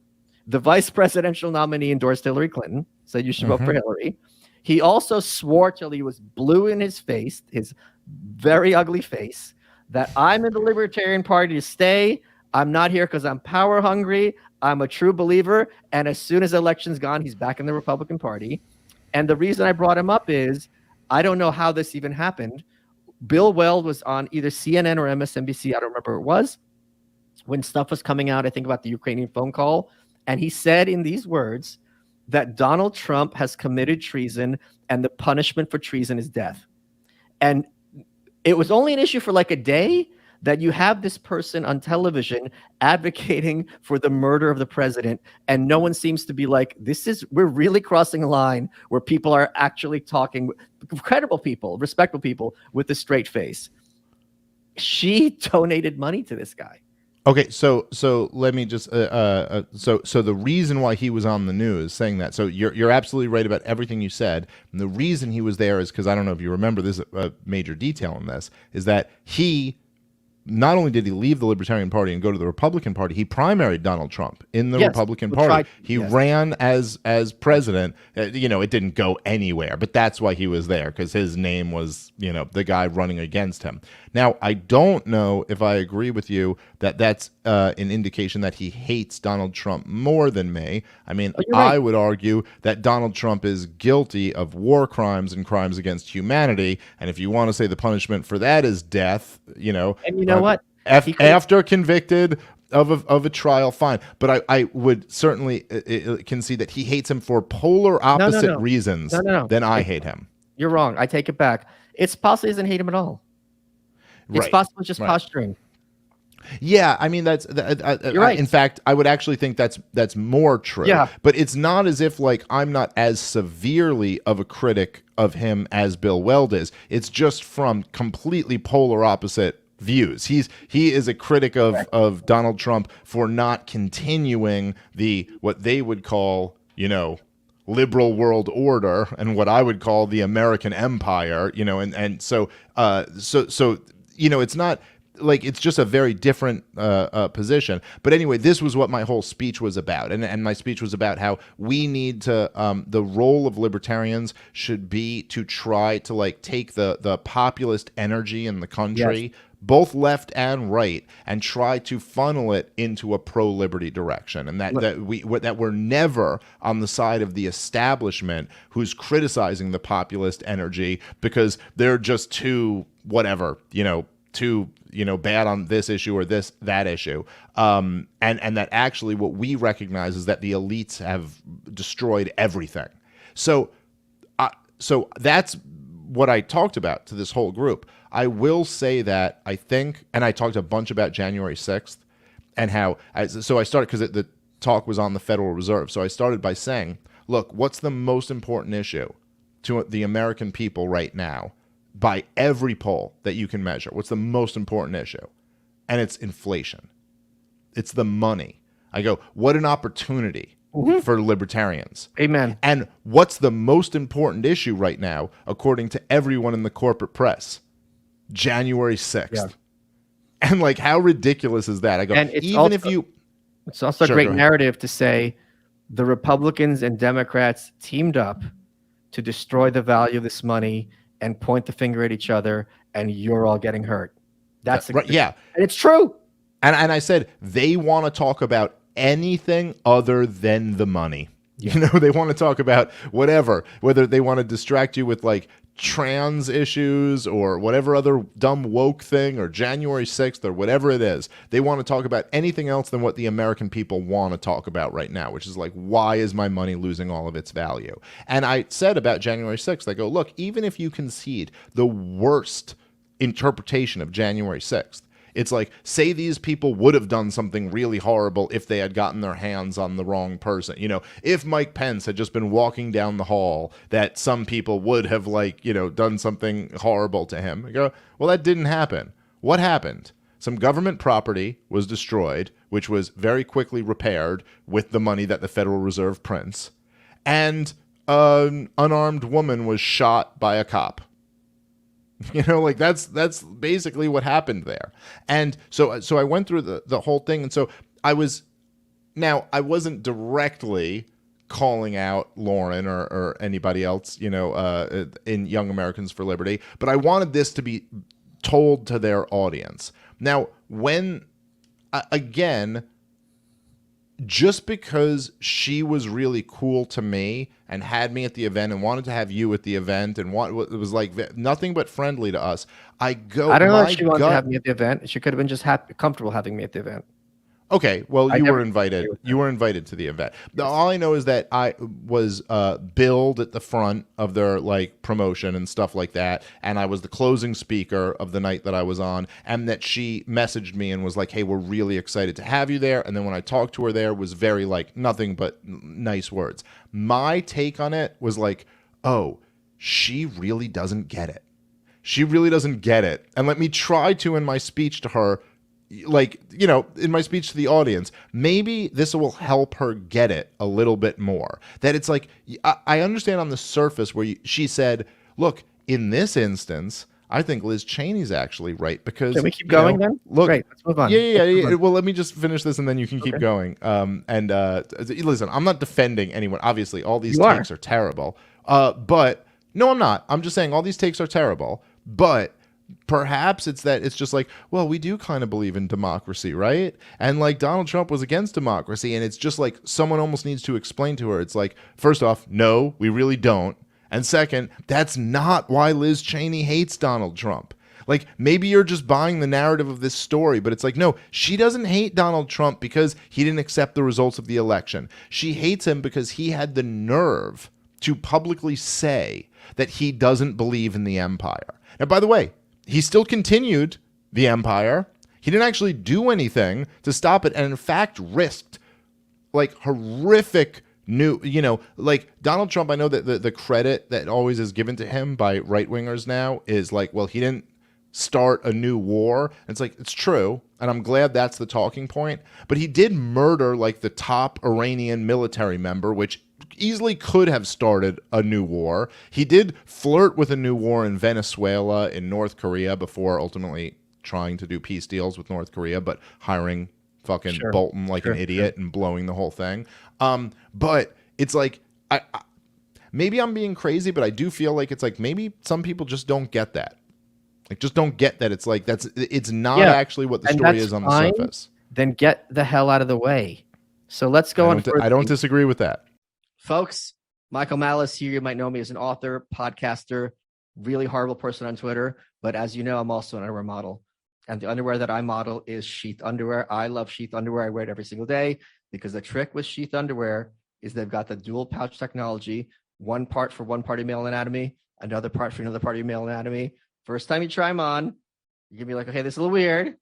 the vice presidential nominee endorsed Hillary Clinton, said you should vote for Hillary. He also swore till he was blue in his face, his very ugly face, that I'm in the Libertarian Party to stay. I'm not here because I'm power hungry. I'm a true believer. And as soon as the election's gone, he's back in the Republican Party. And the reason I brought him up is I don't know how this even happened. Bill Weld was on either CNN or MSNBC. I don't remember what it was. When stuff was coming out, I think about the Ukrainian phone call. And he said in these words that Donald Trump has committed treason and the punishment for treason is death. And it was only an issue for like a day that you have this person on television advocating for the murder of the president, and no one seems to be like, we're really crossing a line where people are actually talking, credible people, respectable people with a straight face. She donated money to this guy. Okay, so let me just so the reason why he was on the news saying that, so you're absolutely right about everything you said. And the reason he was there is because I don't know if you remember, this is a major detail in this, is that he not only did he leave the Libertarian Party and go to the Republican Party, he primaried Donald Trump in the Republican Party. He ran as president. It didn't go anywhere, but that's why he was there, because his name was, the guy running against him. Now, I don't know if I agree with you that that's an indication that he hates Donald Trump more than me. I mean, I would argue that Donald Trump is guilty of war crimes and crimes against humanity. And if you want to say the punishment for that is death, and you know what? After convicted of a trial, fine. But I would certainly concede that he hates him for polar opposite reasons than I hate him. You're wrong. I take it back. It's possible he doesn't hate him at all. It's possible it's just posturing. Yeah, I mean you're right. In fact, I would actually think that's more true. Yeah. But it's not as if like I'm not as severely of a critic of him as Bill Weld is. It's just from completely polar opposite views. He is a critic of Donald Trump for not continuing what they would call, liberal world order and what I would call the American empire, and so it's not like it's just a very different position. But anyway, this was what my whole speech was about. And my speech was about how we need to, the role of libertarians should be to try to like take the populist energy in the country, yes, both left and right, and try to funnel it into a pro-liberty direction, and that we're never on the side of the establishment who's criticizing the populist energy because they're just too whatever, too bad on this issue or that issue, and that actually what we recognize is that the elites have destroyed everything. So that's what I talked about to this whole group. I will say that I think, and I talked a bunch about January 6th and how, so I started, because the talk was on the Federal Reserve. So I started by saying, look, what's the most important issue to the American people right now by every poll that you can measure? What's the most important issue? And it's inflation. It's the money. I go, what an opportunity for libertarians. Amen. And what's the most important issue right now, according to everyone in the corporate press? January 6th. Yeah. And like, how ridiculous is that? I go, and it's also a great narrative to say the Republicans and Democrats teamed up to destroy the value of this money and point the finger at each other, and you're all getting hurt. That's right. Yeah. And it's true. And I said, they want to talk about anything other than the money. Yeah. They want to talk about whatever, whether they want to distract you with like trans issues or whatever other dumb woke thing or January 6th or whatever it is. They want to talk about anything else than what the American people want to talk about right now, which is like, why is my money losing all of its value? And I said about January 6th, I go, look, even if you concede the worst interpretation of January 6th, it's like, say these people would have done something really horrible if they had gotten their hands on the wrong person. If Mike Pence had just been walking down the hall, that some people would have done something horrible to him. I go, well, that didn't happen. What happened? Some government property was destroyed, which was very quickly repaired with the money that the Federal Reserve prints. And an unarmed woman was shot by a cop. That's basically what happened there. And so I went through the whole thing. And so I wasn't directly calling out Lauren or anybody else, in Young Americans for Liberty, but I wanted this to be told to their audience. Now, again, just because she was really cool to me and had me at the event and wanted to have you at the event and it was like nothing but friendly to us. I don't know if she wanted to have me at the event. She could have been just comfortable having me at the event. Okay, well, you were invited. You were invited to the event. Yes. All I know is that I was billed at the front of their promotion and stuff like that, and I was the closing speaker of the night that I was on, and that she messaged me and was like, "Hey, we're really excited to have you there." And then when I talked to her there, was very nothing but nice words. My take on it was like, "Oh, she really doesn't get it. She really doesn't get it." And let me try to, in my speech to her, in my speech to the audience, maybe this will help her get it a little bit more. That it's like, I understand on the surface where she said, look, in this instance, I think Liz Cheney's actually right because... Can we keep going then? Look, great, let's move on. Yeah. Well, let me just finish this and then you can keep going. Listen, I'm not defending anyone. Obviously, all these takes are terrible. But no, I'm not. I'm just saying all these takes are terrible. But perhaps it's just like, well, we do kind of believe in democracy, right? And Donald Trump was against democracy, and it's just like someone almost needs to explain to her. It's like, first off, no, we really don't. And second, that's not why Liz Cheney hates Donald Trump. Maybe you're just buying the narrative of this story, but it's like, no, she doesn't hate Donald Trump because he didn't accept the results of the election. She hates him because he had the nerve to publicly say that he doesn't believe in the empire. Now, by the way, he still continued the empire. He didn't actually do anything to stop it, and in fact risked horrific Donald Trump. I know that the credit that always is given to him by right-wingers now is well, he didn't start a new war. And it's it's true, and I'm glad that's the talking point, but he did murder the top Iranian military member, which easily could have started a new war. He did flirt with a new war in Venezuela, in North Korea, before ultimately trying to do peace deals with North Korea, but hiring fucking Bolton like an idiot and blowing the whole thing. But it's like I maybe I'm being crazy, but I do feel like it's like maybe some people just don't get that. Like, just don't get that it's like it's not actually what the story is on the surface. Then get the hell out of the way. So let's go on. I don't disagree with that. Folks, Michael Malice here. You might know me as an author, podcaster, really horrible person on Twitter. But as you know, I'm also an underwear model. And the underwear that I model is sheath underwear. I love sheath underwear. I wear it every single day because the trick with sheath underwear is they've got the dual pouch technology, one part for one part of male anatomy, another part for another part of your male anatomy. First time you try them on, you're going to be like, okay, this is a little weird.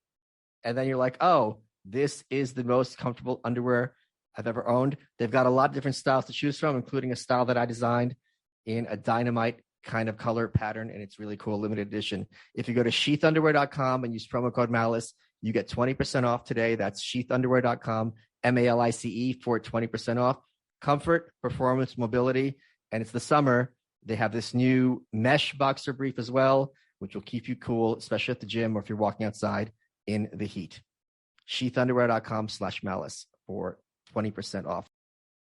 And then you're like, oh, this is the most comfortable underwear I've ever owned. They've got a lot of different styles to choose from, including a style that I designed in a dynamite kind of color pattern, and it's really cool, limited edition. If you go to sheathunderwear.com and use promo code Malice, you get 20% off today. That's sheathunderwear.com, MALICE, for 20% off. Comfort, performance, mobility, and it's the summer. They have this new mesh boxer brief as well, which will keep you cool, especially at the gym or if you're walking outside in the heat. sheathunderwear.com/malice for 20% off.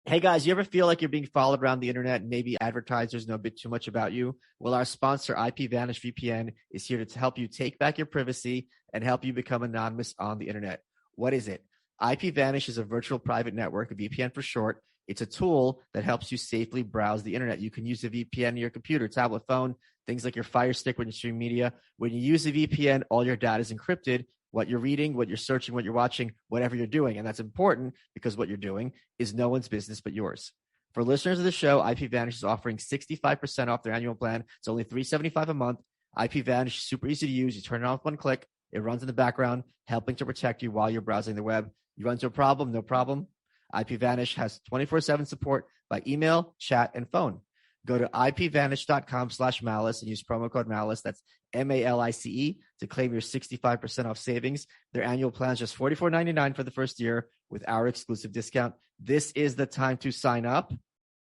Hey guys, you ever feel like you're being followed around the internet and maybe advertisers know a bit too much about you? Well, our sponsor, IPVanish VPN, is here to help you take back your privacy and help you become anonymous on the internet. What is it? IPVanish is a virtual private network, a VPN for short. It's a tool that helps you safely browse the internet. You can use a VPN on your computer, tablet, phone, things like your Fire Stick when you stream media. When you use a VPN, all your data is encrypted. What you're reading, what you're searching, what you're watching, whatever you're doing. And that's important because what you're doing is no one's business but yours. For listeners of the show, IPVanish is offering 65% off their annual plan. It's only $375 a month. IPVanish is super easy to use. You turn it on with one click. It runs in the background, helping to protect you while you're browsing the web. You run into a problem, no problem. IPVanish has 24/7 support by email, chat, and phone. Go to ipvanish.com/malice and use promo code Malice. That's MALICE to claim your 65% off savings. Their annual plan is just $44.99 for the first year with our exclusive discount. This is the time to sign up.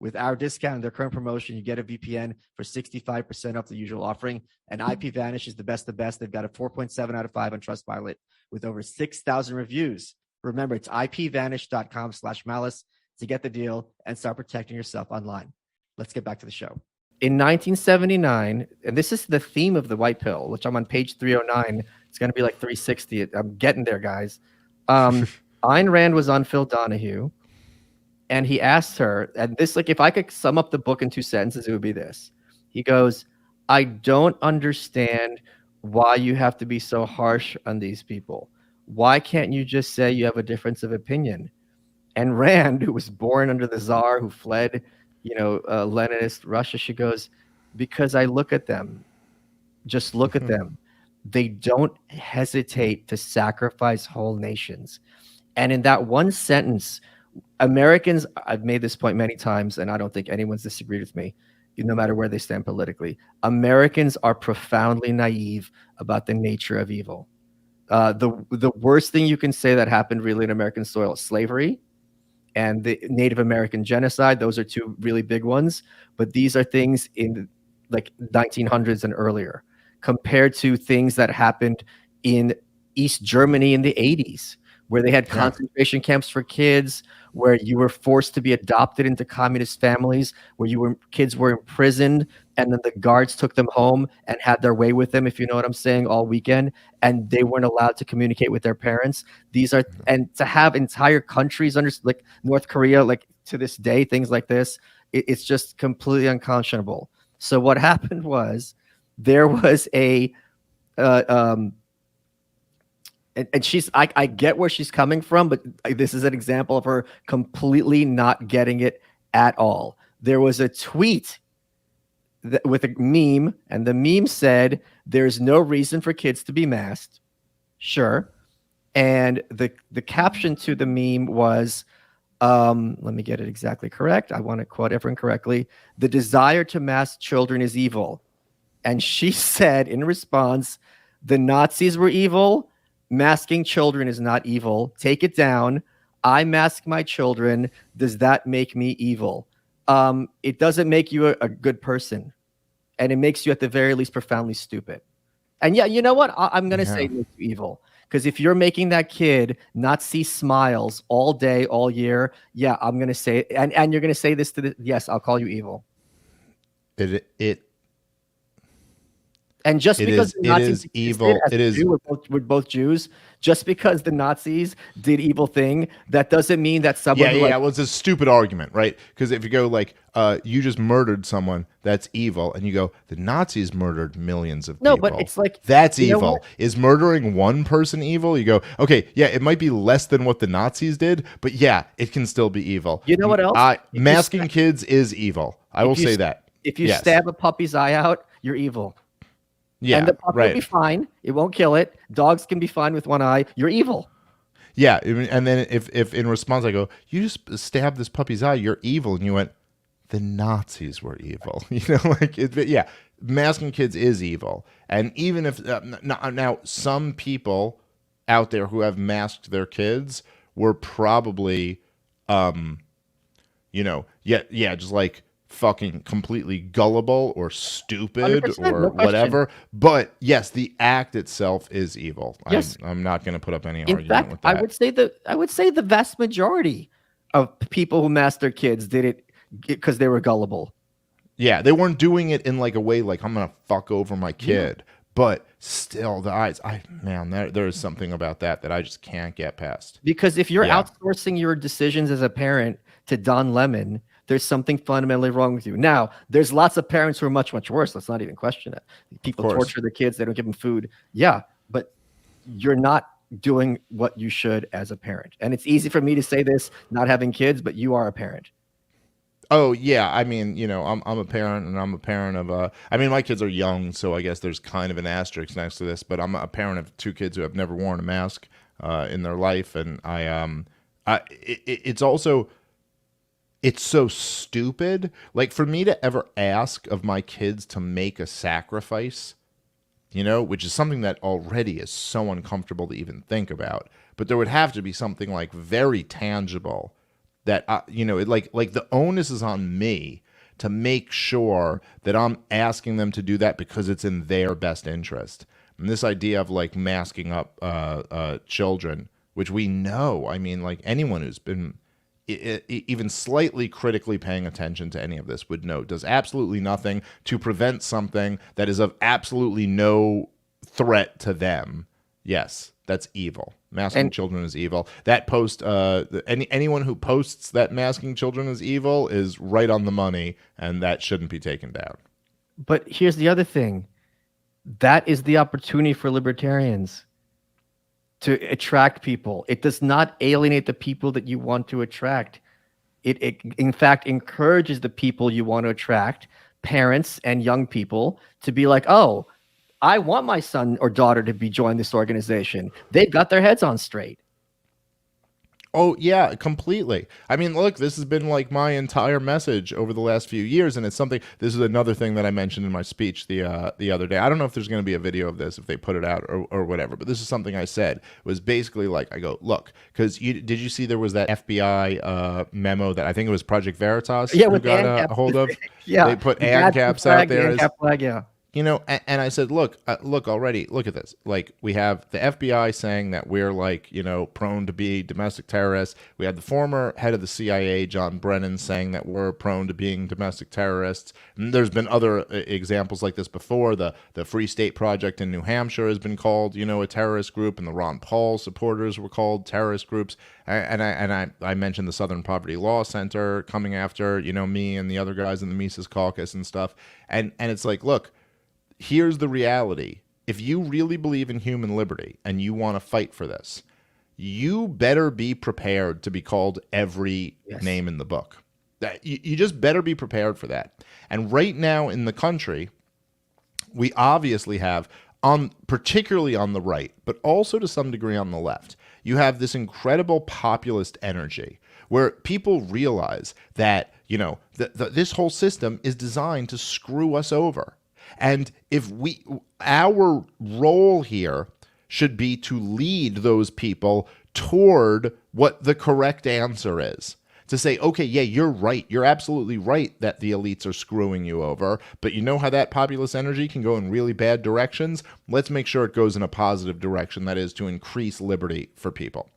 With our discount and their current promotion, you get a VPN for 65% off the usual offering. And IPVanish is the best of best. They've got a 4.7 out of 5 on Trustpilot with over 6,000 reviews. Remember, it's ipvanish.com/malice to get the deal and start protecting yourself online. Let's get back to the show. In 1979, and this is the theme of the white pill, which I'm on page 309. It's going to be like 360. I'm getting there, guys. Ayn Rand was on Phil Donahue, and he asked her, and this, like, if I could sum up the book in 2 sentences, it would be this. He goes, I don't understand why you have to be so harsh on these people. Why can't you just say you have a difference of opinion? And Rand, who was born under the Tsar, who fled, Leninist Russia, she goes, because I look at them, just look at them. They don't hesitate to sacrifice whole nations. And in that one sentence, Americans, I've made this point many times, and I don't think anyone's disagreed with me, no matter where they stand politically. Americans are profoundly naive about the nature of evil. The worst thing you can say that happened really in American soil is slavery and the Native American genocide. Those are 2 really big ones, but these are things in like 1900s and earlier compared to things that happened in East Germany in the 80s, where they had concentration camps for kids, where you were forced to be adopted into communist families, where kids were imprisoned, and then the guards took them home and had their way with them, if you know what I'm saying, all weekend, and they weren't allowed to communicate with their parents. And to have entire countries under, like North Korea, like to this day, things like this, it's just completely unconscionable. So what happened was there was and I get where she's coming from, but this is an example of her completely not getting it at all. There was a tweet with a meme, and the meme said, there's no reason for kids to be masked. Sure. And the caption to the meme was, let me get it exactly correct. I want to quote everyone correctly. The desire to mask children is evil. And she said in response, the Nazis were evil. Masking children is not evil. Take it down. I mask my children. Does that make me evil? It doesn't make you a good person. And it makes you at the very least profoundly stupid. And yeah, you know what? I'm going to say it makes you evil. Because if you're making that kid not see smiles all day, all year, yeah, I'm going to say, and you're going to say this to yes, I'll call you evil. And just because the Nazis is evil. It is. We're both Jews. Just because the Nazis did evil thing, that doesn't mean that someone. Yeah. Well, it's a stupid argument, right? Because if you go like, you just murdered someone, that's evil, and you go, the Nazis murdered millions of people. No, but it's like that's evil. Is murdering one person evil? You go, okay, yeah, it might be less than what the Nazis did, but yeah, it can still be evil. You know what else? Masking kids is evil. I will say that. If you stab a puppy's eye out, you're evil. Yeah, and the puppy will be fine. It won't kill it. Dogs can be fine with one eye. You're evil. Yeah, and then if in response I go, you just stabbed this puppy's eye, you're evil, and you went, the Nazis were evil. Yeah, masking kids is evil, and even if now some people out there who have masked their kids were probably, just like fucking completely gullible or stupid or whatever, but yes, the act itself is evil. Yes. I'm not going to put up any argument with that. I would say the vast majority of people who masked their kids did it because they were gullible. Yeah, they weren't doing it in like a way like I'm going to fuck over my kid, but still the eyes. There is something about that I just can't get past. Because if you're outsourcing your decisions as a parent to Don Lemon, there's something fundamentally wrong with you. Now, there's lots of parents who are much, much worse. Let's not even question it. People torture their kids. They don't give them food. Yeah, but you're not doing what you should as a parent. And it's easy for me to say this, not having kids, but you are a parent. Oh, yeah. I mean, I'm a parent, and I'm a parent of my kids are young, so I guess there's kind of an asterisk next to this, but I'm a parent of two kids who have never worn a mask in their life. And it's also... It's so stupid. Like, for me to ever ask of my kids to make a sacrifice, which is something that already is so uncomfortable to even think about. But there would have to be something like very tangible that, like the onus is on me to make sure that I'm asking them to do that because it's in their best interest. And this idea of like masking up children, which we know, like anyone who's been even slightly critically paying attention to any of this would know does absolutely nothing to prevent something that is of absolutely no threat to them. Yes, that's evil. Masking children is evil. That post, anyone who posts that masking children is evil is right on the money, and that shouldn't be taken down. But here's the other thing. That is the opportunity for libertarians to attract people. It does not alienate the people that you want to attract. It in fact encourages the people you want to attract, parents and young people, to be like, oh, I want my son or daughter to join this organization. They've got their heads on straight. Oh, yeah, completely. I mean, look, this has been like my entire message over the last few years, and it's something, this is another thing that I mentioned in my speech the other day. I don't know if there's going to be a video of this if they put it out or whatever, but this is something I said. It was basically like, I go, look, because did you see there was that FBI memo that I think it was Project Veritas who got a hold of? Yeah. They put ANCAPs out there. ANCAP flag, yeah. And I said, look already, look at this. Like, we have the FBI saying that we're like, prone to be domestic terrorists. We had the former head of the CIA, John Brennan, saying that we're prone to being domestic terrorists. And there's been other examples like this before. The Free State Project in New Hampshire has been called, a terrorist group, and the Ron Paul supporters were called terrorist groups. And I mentioned the Southern Poverty Law Center coming after, me and the other guys in the Mises Caucus and stuff. And it's like, look, here's the reality. If you really believe in human liberty and you want to fight for this, you better be prepared to be called every name in the book. You just better be prepared for that. And right now in the country, we obviously have, particularly on the right, but also to some degree on the left, you have this incredible populist energy where people realize that, this whole system is designed to screw us over. And if our role here should be to lead those people toward what the correct answer is. to say, okay, yeah, you're right. You're absolutely right that the elites are screwing you over. But you know how that populist energy can go in really bad directions? Let's make sure it goes in a positive direction. That is to increase liberty for people.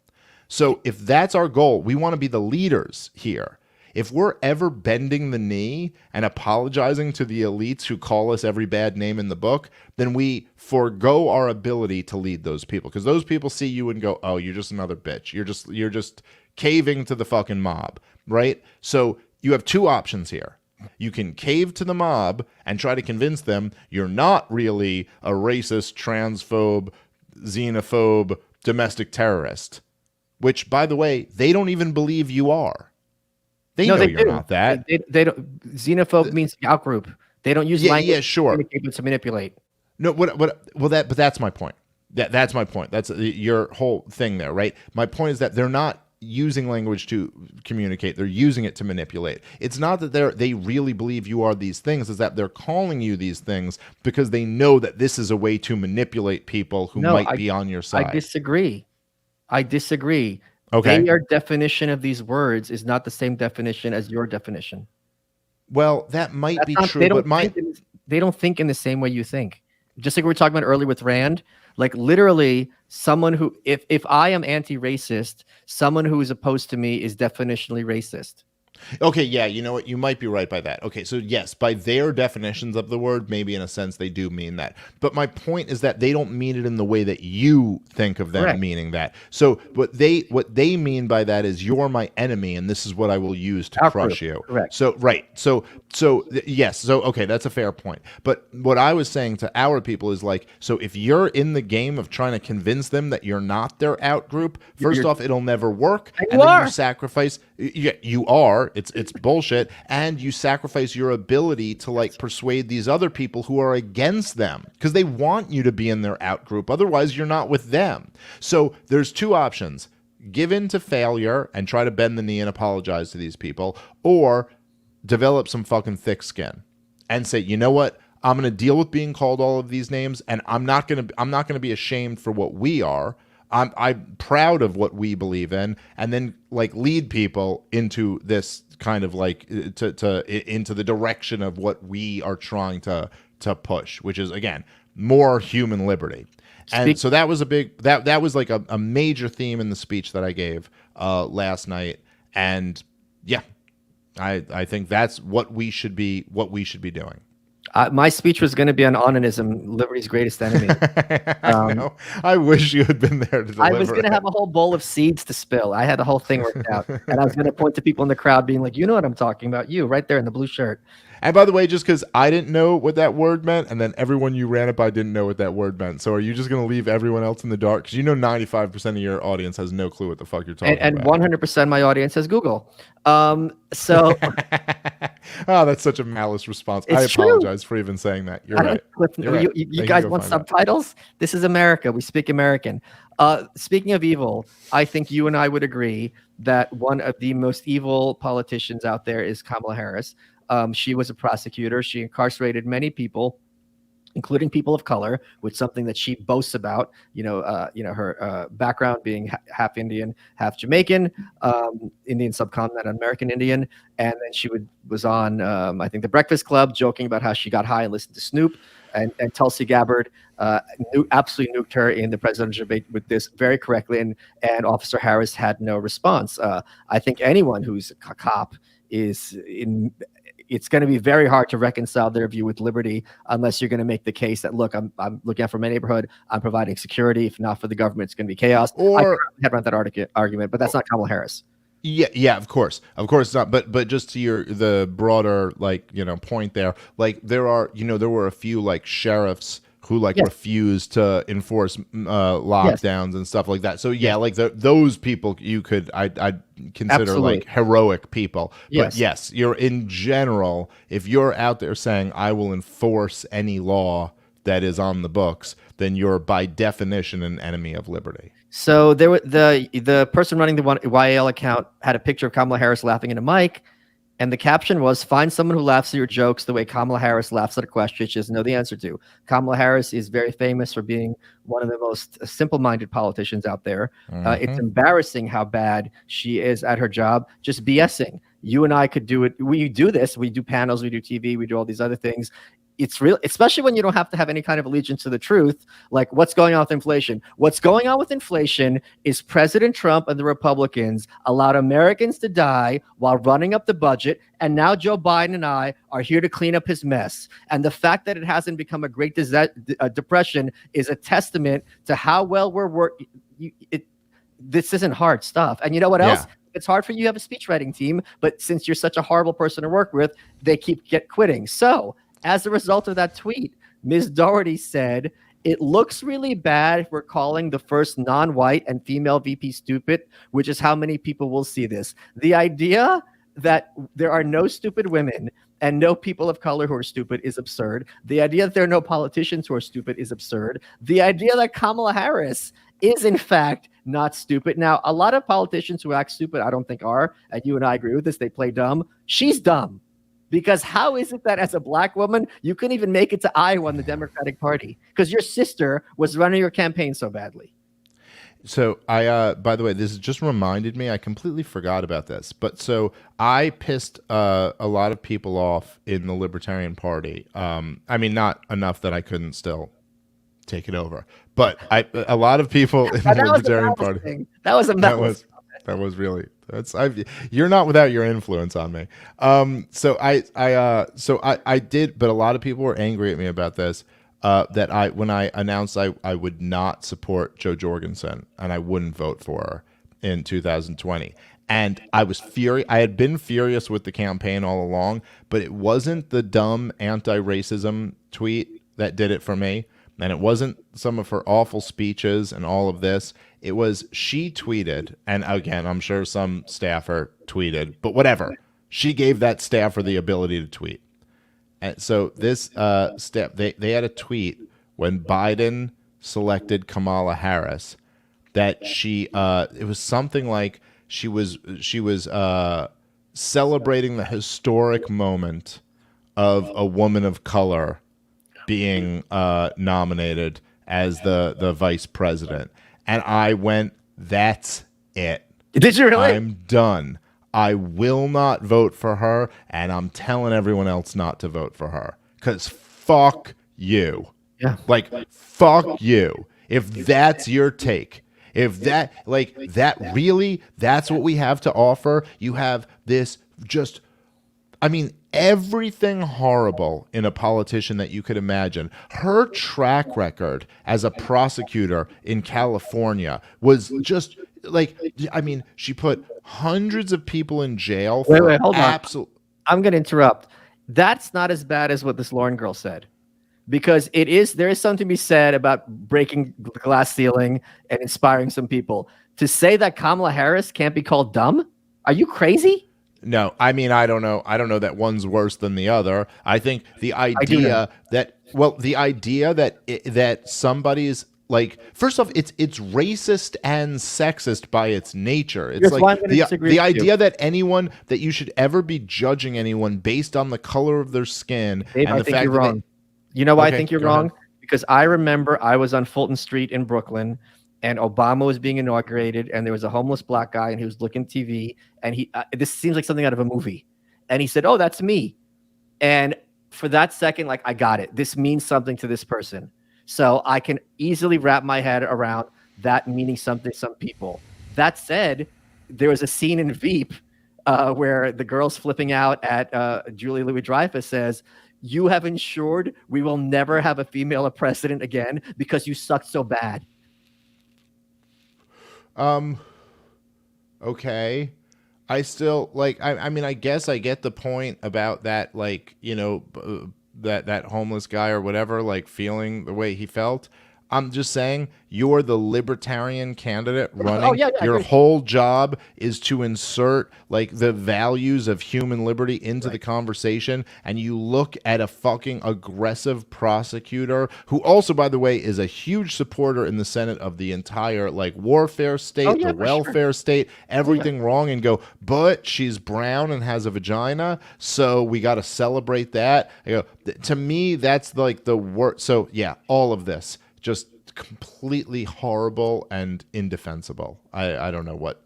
So if that's our goal, we want to be the leaders here. If we're ever bending the knee and apologizing to the elites who call us every bad name in the book, then we forego our ability to lead those people, because those people see you and go, "Oh, you're just another bitch. You're just caving to the fucking mob," right? So you have two options here. You can cave to the mob and try to convince them you're not really a racist, transphobe, xenophobe, domestic terrorist, which, by the way, they don't even believe you are. They know you're not that. They don't. Xenophobe means outgroup. They don't use language to manipulate. No, but that's my point. That's my point. That's your whole thing there, right? My point is that they're not using language to communicate. They're using it to manipulate. It's not that they really believe you are these things. It's that they're calling you these things because they know that this is a way to manipulate people who might be on your side. I disagree. Okay. Their definition of these words is not the same definition as your definition. Well, that might be true, but they don't think in the same way you think. Just like we were talking about earlier with Rand, like literally someone who, if I am anti-racist, someone who is opposed to me is definitionally racist. Okay, yeah, you know what? You might be right by that. Okay, so yes, by their definitions of the word, maybe in a sense they do mean that. But my point is that they don't mean it in the way that you think of them meaning that. So what they mean by that is you're my enemy, and this is what I will use to crush you. Correct. So right. So yes. So okay, that's a fair point. But what I was saying to our people is like, so if you're in the game of trying to convince them that you're not their out group, first off, it'll never work, and then you sacrifice. Yeah, you are. It's bullshit, and you sacrifice your ability to like persuade these other people who are against them because they want you to be in their out group. Otherwise, you're not with them. So there's two options: give in to failure and try to bend the knee and apologize to these people, or develop some fucking thick skin and say, you know what? I'm going to deal with being called all of these names, and I'm not going to be ashamed for what we are. I'm proud of what we believe in, and then like lead people into this kind of like into the direction of what we are trying to push, which is again more human liberty. And so that was a big that was like a major theme in the speech that I gave last night, and yeah, I think that's what we should be doing. My speech was going to be on onanism, liberty's greatest enemy. I wish you had been there to deliver. I was going to have a whole bowl of seeds to spill. I had the whole thing worked out. And I was going to point to people in the crowd being like, you know what I'm talking about? You, right there in the blue shirt. And by the way, just because I didn't know what that word meant, and then everyone you ran it by didn't know what that word meant. So are you just going to leave everyone else in the dark? Because you know 95% of your audience has no clue what the fuck you're talking about. And 100% of my audience has Google. So... Oh, that's such a Malice response. I apologize for even saying that. You're right. You guys want subtitles? This is America. We speak American. Speaking of evil, I think you and I would agree that one of the most evil politicians out there is Kamala Harris. She was a prosecutor. She incarcerated many people, including people of color, with something that she boasts about. Her background being half Indian, half Jamaican, Indian subcontinent, American Indian, and then she was on I think the Breakfast Club, joking about how she got high and listened to Snoop, and Tulsi Gabbard absolutely nuked her in the presidential debate with this very correctly, and Officer Harris had no response. I think anyone who's a cop it's going to be very hard to reconcile their view with liberty unless you're going to make the case that, look, I'm looking out for my neighborhood. I'm providing security. If not for the government, it's going to be chaos. I had run that argument, but that's not Kamala Harris. Yeah, of course it's not. But just to the broader point there, like there were a few like sheriffs who refused to enforce lockdowns and stuff like that. So like those people I'd consider Absolutely. Like heroic people. Yes. But yes, you're in general, if you're out there saying I will enforce any law that is on the books, then you're by definition an enemy of liberty. So there were the person running the YAL account had a picture of Kamala Harris laughing in a mic. And the caption was, find someone who laughs at your jokes the way Kamala Harris laughs at a question she doesn't know the answer to. Kamala Harris is very famous for being one of the most simple-minded politicians out there. It's embarrassing how bad she is at her job, just BSing. You and I could do it. We do this. We do panels, we do TV, we do all these other things. It's real, especially when you don't have to have any kind of allegiance to the truth. Like, what's going on with inflation? What's going on with inflation is President Trump and the Republicans allowed Americans to die while running up the budget. And now Joe Biden and I are here to clean up his mess. And the fact that it hasn't become a great depression is a testament to how well we're working. This isn't hard stuff. And you know what else? It's hard for you to have a speechwriting team, but since you're such a horrible person to work with, they keep quitting. So as a result of that tweet, Ms. Doherty said, it looks really bad if we're calling the first non-white and female VP stupid, which is how many people will see this. The idea that there are no stupid women and no people of color who are stupid is absurd. The idea that there are no politicians who are stupid is absurd. The idea that Kamala Harris is, in fact, not stupid. Now, a lot of politicians who act stupid, I don't think are, and you and I agree with this, they play dumb. She's dumb. Because how is it that as a black woman, you couldn't even make it to Iowa in the Democratic Party? Because your sister was running your campaign so badly. So by the way, this just reminded me, I completely forgot about this. But so I pissed a lot of people off in the Libertarian Party. I mean, not enough that I couldn't still take it over. But a lot of people in the Libertarian Party. That was a mess. That was really, you're not without your influence on me. So I did, but a lot of people were angry at me about this. That when I announced I would not support Jo Jorgensen and I wouldn't vote for her in 2020. And I was furious. I had been furious with the campaign all along, but it wasn't the dumb anti-racism tweet that did it for me. And it wasn't some of her awful speeches and all of this. It was she tweeted, and again, I'm sure some staffer tweeted, but whatever. She gave that staffer the ability to tweet. And so this they had a tweet when Biden selected Kamala Harris that she it was something like she was celebrating the historic moment of a woman of color being nominated as the vice president. And I went, that's it. Did you really? I'm done. I will not vote for her, and I'm telling everyone else not to vote for her. Because fuck you. Yeah. Like, fuck you. If that's your take, if that, like, that really, that's what we have to offer, you have this just, I mean, everything horrible in a politician that you could imagine. Her track record as a prosecutor in California was just like, I mean, she put hundreds of people in jail for wait, hold on. I'm going to interrupt. That's not as bad as what this Lauren girl said. Because there is something to be said about breaking the glass ceiling and inspiring some people. To say that Kamala Harris can't be called dumb? Are you crazy? No, I mean, I don't know. I don't know that one's worse than the other. I think the idea that somebody's like, first off, it's racist and sexist by its nature. It's like the idea that you should ever be judging anyone based on the color of their skin. Dave, and I the think fact you're that wrong. You know why I think you're wrong? Because I remember I was on Fulton Street in Brooklyn, and Obama was being inaugurated, and there was a homeless black guy, and he was looking TV, and he this seems like something out of a movie, and he said, "Oh, that's me," and for that second, like, I got it. This means something to this person, so I can easily wrap my head around that meaning something to some people. That said, there was a scene in Veep where the girl's flipping out at Julie Louis-Dreyfus says, "You have ensured we will never have a female president again because you sucked so bad." Okay. I still like, I mean, I guess I get the point about that, like, you know, that homeless guy or whatever, like feeling the way he felt. I'm just saying you're the libertarian candidate running. Oh, yeah, Your whole job is to insert like the values of human liberty into the conversation, and you look at a fucking aggressive prosecutor who also, by the way, is a huge supporter in the Senate of the entire like warfare state, the welfare state, everything wrong, and go, but she's brown and has a vagina, so we got to celebrate that. I go, to me, that's like the worst. So yeah, all of this just completely horrible and indefensible. I don't know what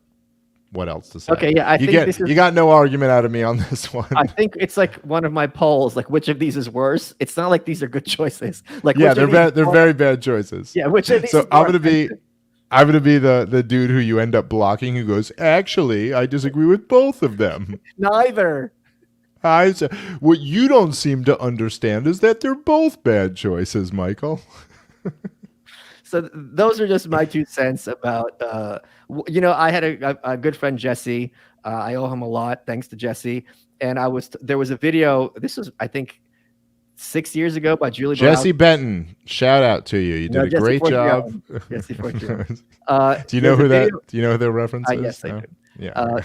else to say. Okay, yeah, you got no argument out of me on this one. I think it's like one of my polls, like which of these is worse. It's not like these are good choices. Like they're very bad choices. Yeah, which of these? So I'm gonna be the dude who you end up blocking who goes, actually, I disagree with both of them. Neither. What you don't seem to understand is that they're both bad choices, Michael. So those are just my 2 cents about, I had a good friend, Jesse. I owe him a lot, thanks to Jesse. And there was a video, this was, I think, 6 years ago by Julie Jesse Benton. Shout out to you. You did a great job. Jesse Fortune. Do you know who their reference is? Yes, I do. Yeah.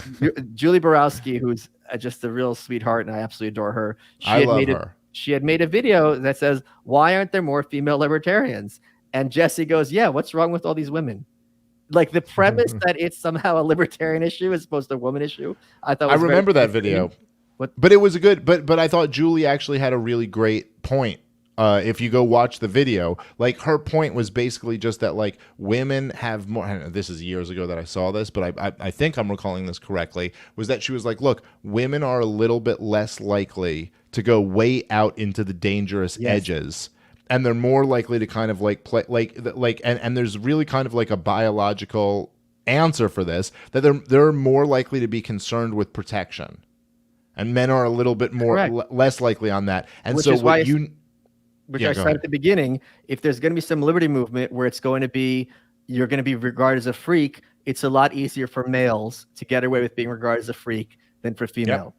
Julie Borowski, who's just a real sweetheart, and I absolutely adore her. I love her. She had made a video that says, "Why aren't there more female libertarians?" And Jesse goes, "Yeah, what's wrong with all these women?" Like the premise that it's somehow a libertarian issue as opposed to a woman issue. I remember that video. But it was a good. But I thought Julie actually had a really great point. If you go watch the video, like her point was basically just that like women have more. I don't know, this is years ago that I saw this, but I think I'm recalling this correctly. Was that she was like, look, women are a little bit less likely to go way out into the dangerous edges, and they're more likely to kind of like play and there's really kind of like a biological answer for this, that they're more likely to be concerned with protection, and men are a little bit more less likely on that. And which so is what I said ahead. at the beginning, if there's going to be some liberty movement where it's going to be, you're going to be regarded as a freak, it's a lot easier for males to get away with being regarded as a freak than for female.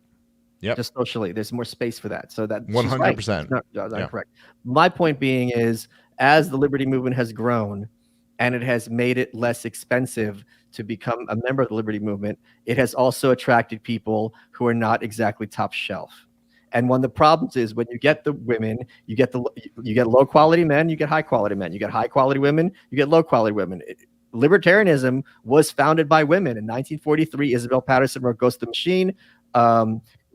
Yep. Just socially, there's more space for that. So that 100%. Not correct. My point being is, as the liberty movement has grown and it has made it less expensive to become a member of the liberty movement, it has also attracted people who are not exactly top shelf. And one of the problems is when you get the women, you get low quality men, you get high quality men, you get high quality women, you get low quality women. Libertarianism was founded by women. In 1943, Isabel Patterson wrote Ghost of the Machine.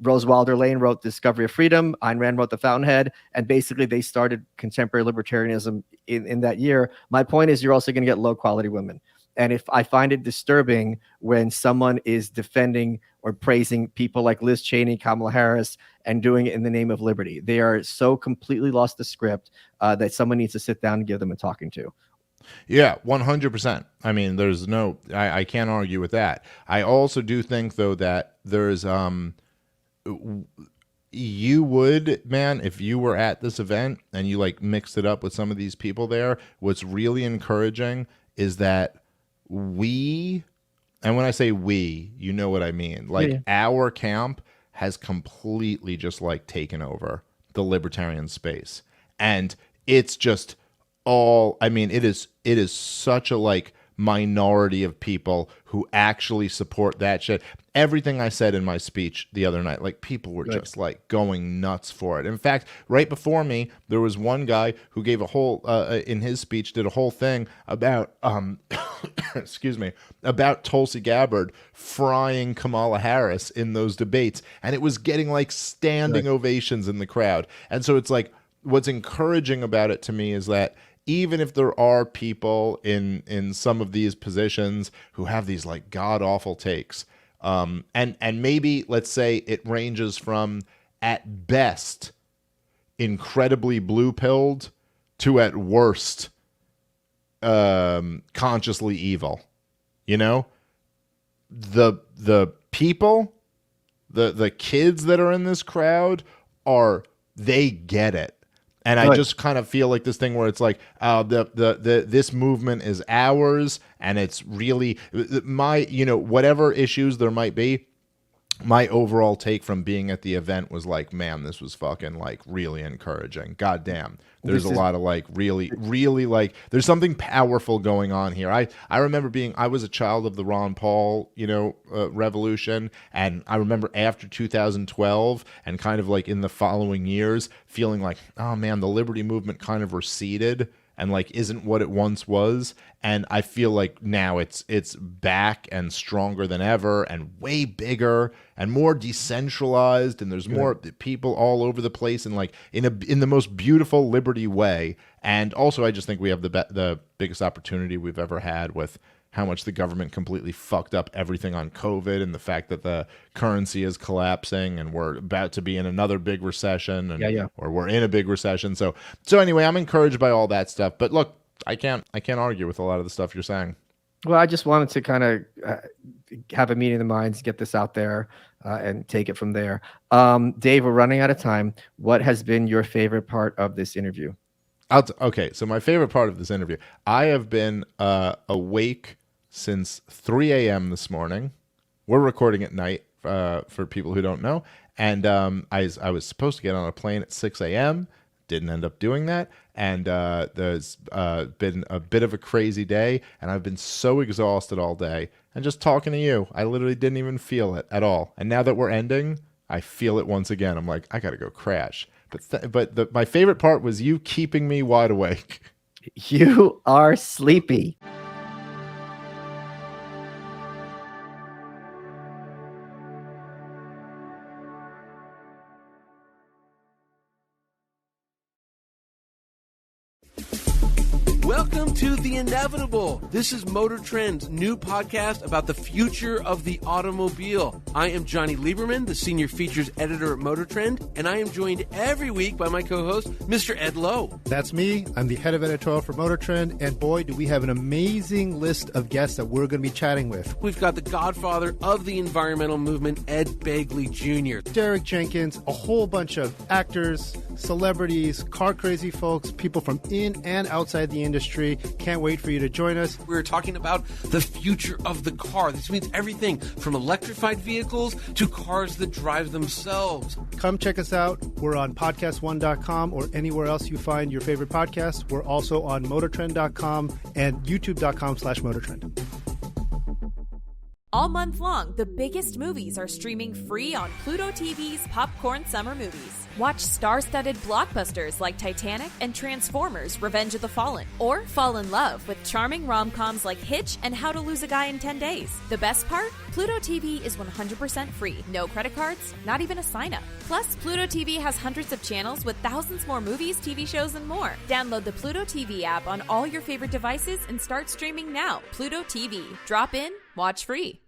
Rose Wilder Lane wrote Discovery of Freedom. Ayn Rand wrote The Fountainhead. And basically they started contemporary libertarianism in that year. My point is, you're also going to get low quality women. And if I find it disturbing when someone is defending or praising people like Liz Cheney, Kamala Harris, and doing it in the name of liberty, they are so completely lost the script that someone needs to sit down and give them a talking to. Yeah, 100%. I mean, there's no, I can't argue with that. I also do think though that there's, you would, man, if you were at this event and you like mixed it up with some of these people there, what's really encouraging is that we, and when I say we, you know what I mean, like our camp has completely just like taken over the libertarian space. And it's just all, I mean, it is such a like minority of people who actually support that shit. Everything I said in my speech the other night, like people were just like going nuts for it. In fact, right before me, there was one guy who gave a whole, in his speech, did a whole thing about, excuse me, about Tulsi Gabbard frying Kamala Harris in those debates. And it was getting like standing ovations in the crowd. And so it's like, what's encouraging about it to me is that even if there are people in some of these positions who have these like god awful takes, and maybe let's say it ranges from at best incredibly blue pilled to at worst consciously evil, you know, the people, the kids that are in this crowd they get it. And I just kind of feel like this thing where it's like, this movement is ours, and it's really my, you know, whatever issues there might be, my overall take from being at the event was like, man, this was fucking like really encouraging. God damn. There's a lot of like really like there's something powerful going on here. I remember I was a child of the Ron Paul, revolution. And I remember after 2012 and kind of like in the following years feeling like, oh man, the liberty movement kind of receded and like isn't what it once was. And I feel like now it's back and stronger than ever and way bigger and more decentralized, and there's more people all over the place and like in the most beautiful liberty way. And also I just think we have the biggest opportunity we've ever had with how much the government completely fucked up everything on COVID and the fact that the currency is collapsing and we're about to be in another big recession or we're in a big recession. So anyway, I'm encouraged by all that stuff. But look, I can't argue with a lot of the stuff you're saying. Well, I just wanted to kind of have a meeting of the minds, get this out there, and take it from there. Dave, we're running out of time. What has been your favorite part of this interview? Okay, so my favorite part of this interview, I have been awake since 3 a.m. this morning. We're recording at night for people who don't know. And I was supposed to get on a plane at 6 a.m., didn't end up doing that. And there's been a bit of a crazy day, and I've been so exhausted all day. And just talking to you, I literally didn't even feel it at all. And now that we're ending, I feel it once again. I'm like, I got to go crash. But my favorite part was you keeping me wide awake. You are sleepy. Welcome to The Inevitable. This is Motor Trend's new podcast about the future of the automobile. I am Johnny Lieberman, the senior features editor at Motor Trend, and I am joined every week by my co-host, Mr. Ed Lowe. That's me. I'm the head of editorial for Motor Trend, and boy, do we have an amazing list of guests that we're going to be chatting with. We've got the godfather of the environmental movement, Ed Begley Jr., Derek Jenkins, a whole bunch of actors, celebrities, car-crazy folks, people from in and outside the industry. Can't wait for you to join us. We're talking about the future of the car. This means everything from electrified vehicles to cars that drive themselves. Come check us out. We're on podcast1.com or anywhere else you find your favorite podcasts. We're also on motortrend.com and youtube.com/motortrend. All month long, the biggest movies are streaming free on Pluto TV's Popcorn Summer Movies. Watch star-studded blockbusters like Titanic and Transformers: Revenge of the Fallen. Or fall in love with charming rom-coms like Hitch and How to Lose a Guy in 10 Days. The best part? Pluto TV is 100% free. No credit cards, not even a sign-up. Plus, Pluto TV has hundreds of channels with thousands more movies, TV shows, and more. Download the Pluto TV app on all your favorite devices and start streaming now. Pluto TV. Drop in, watch free.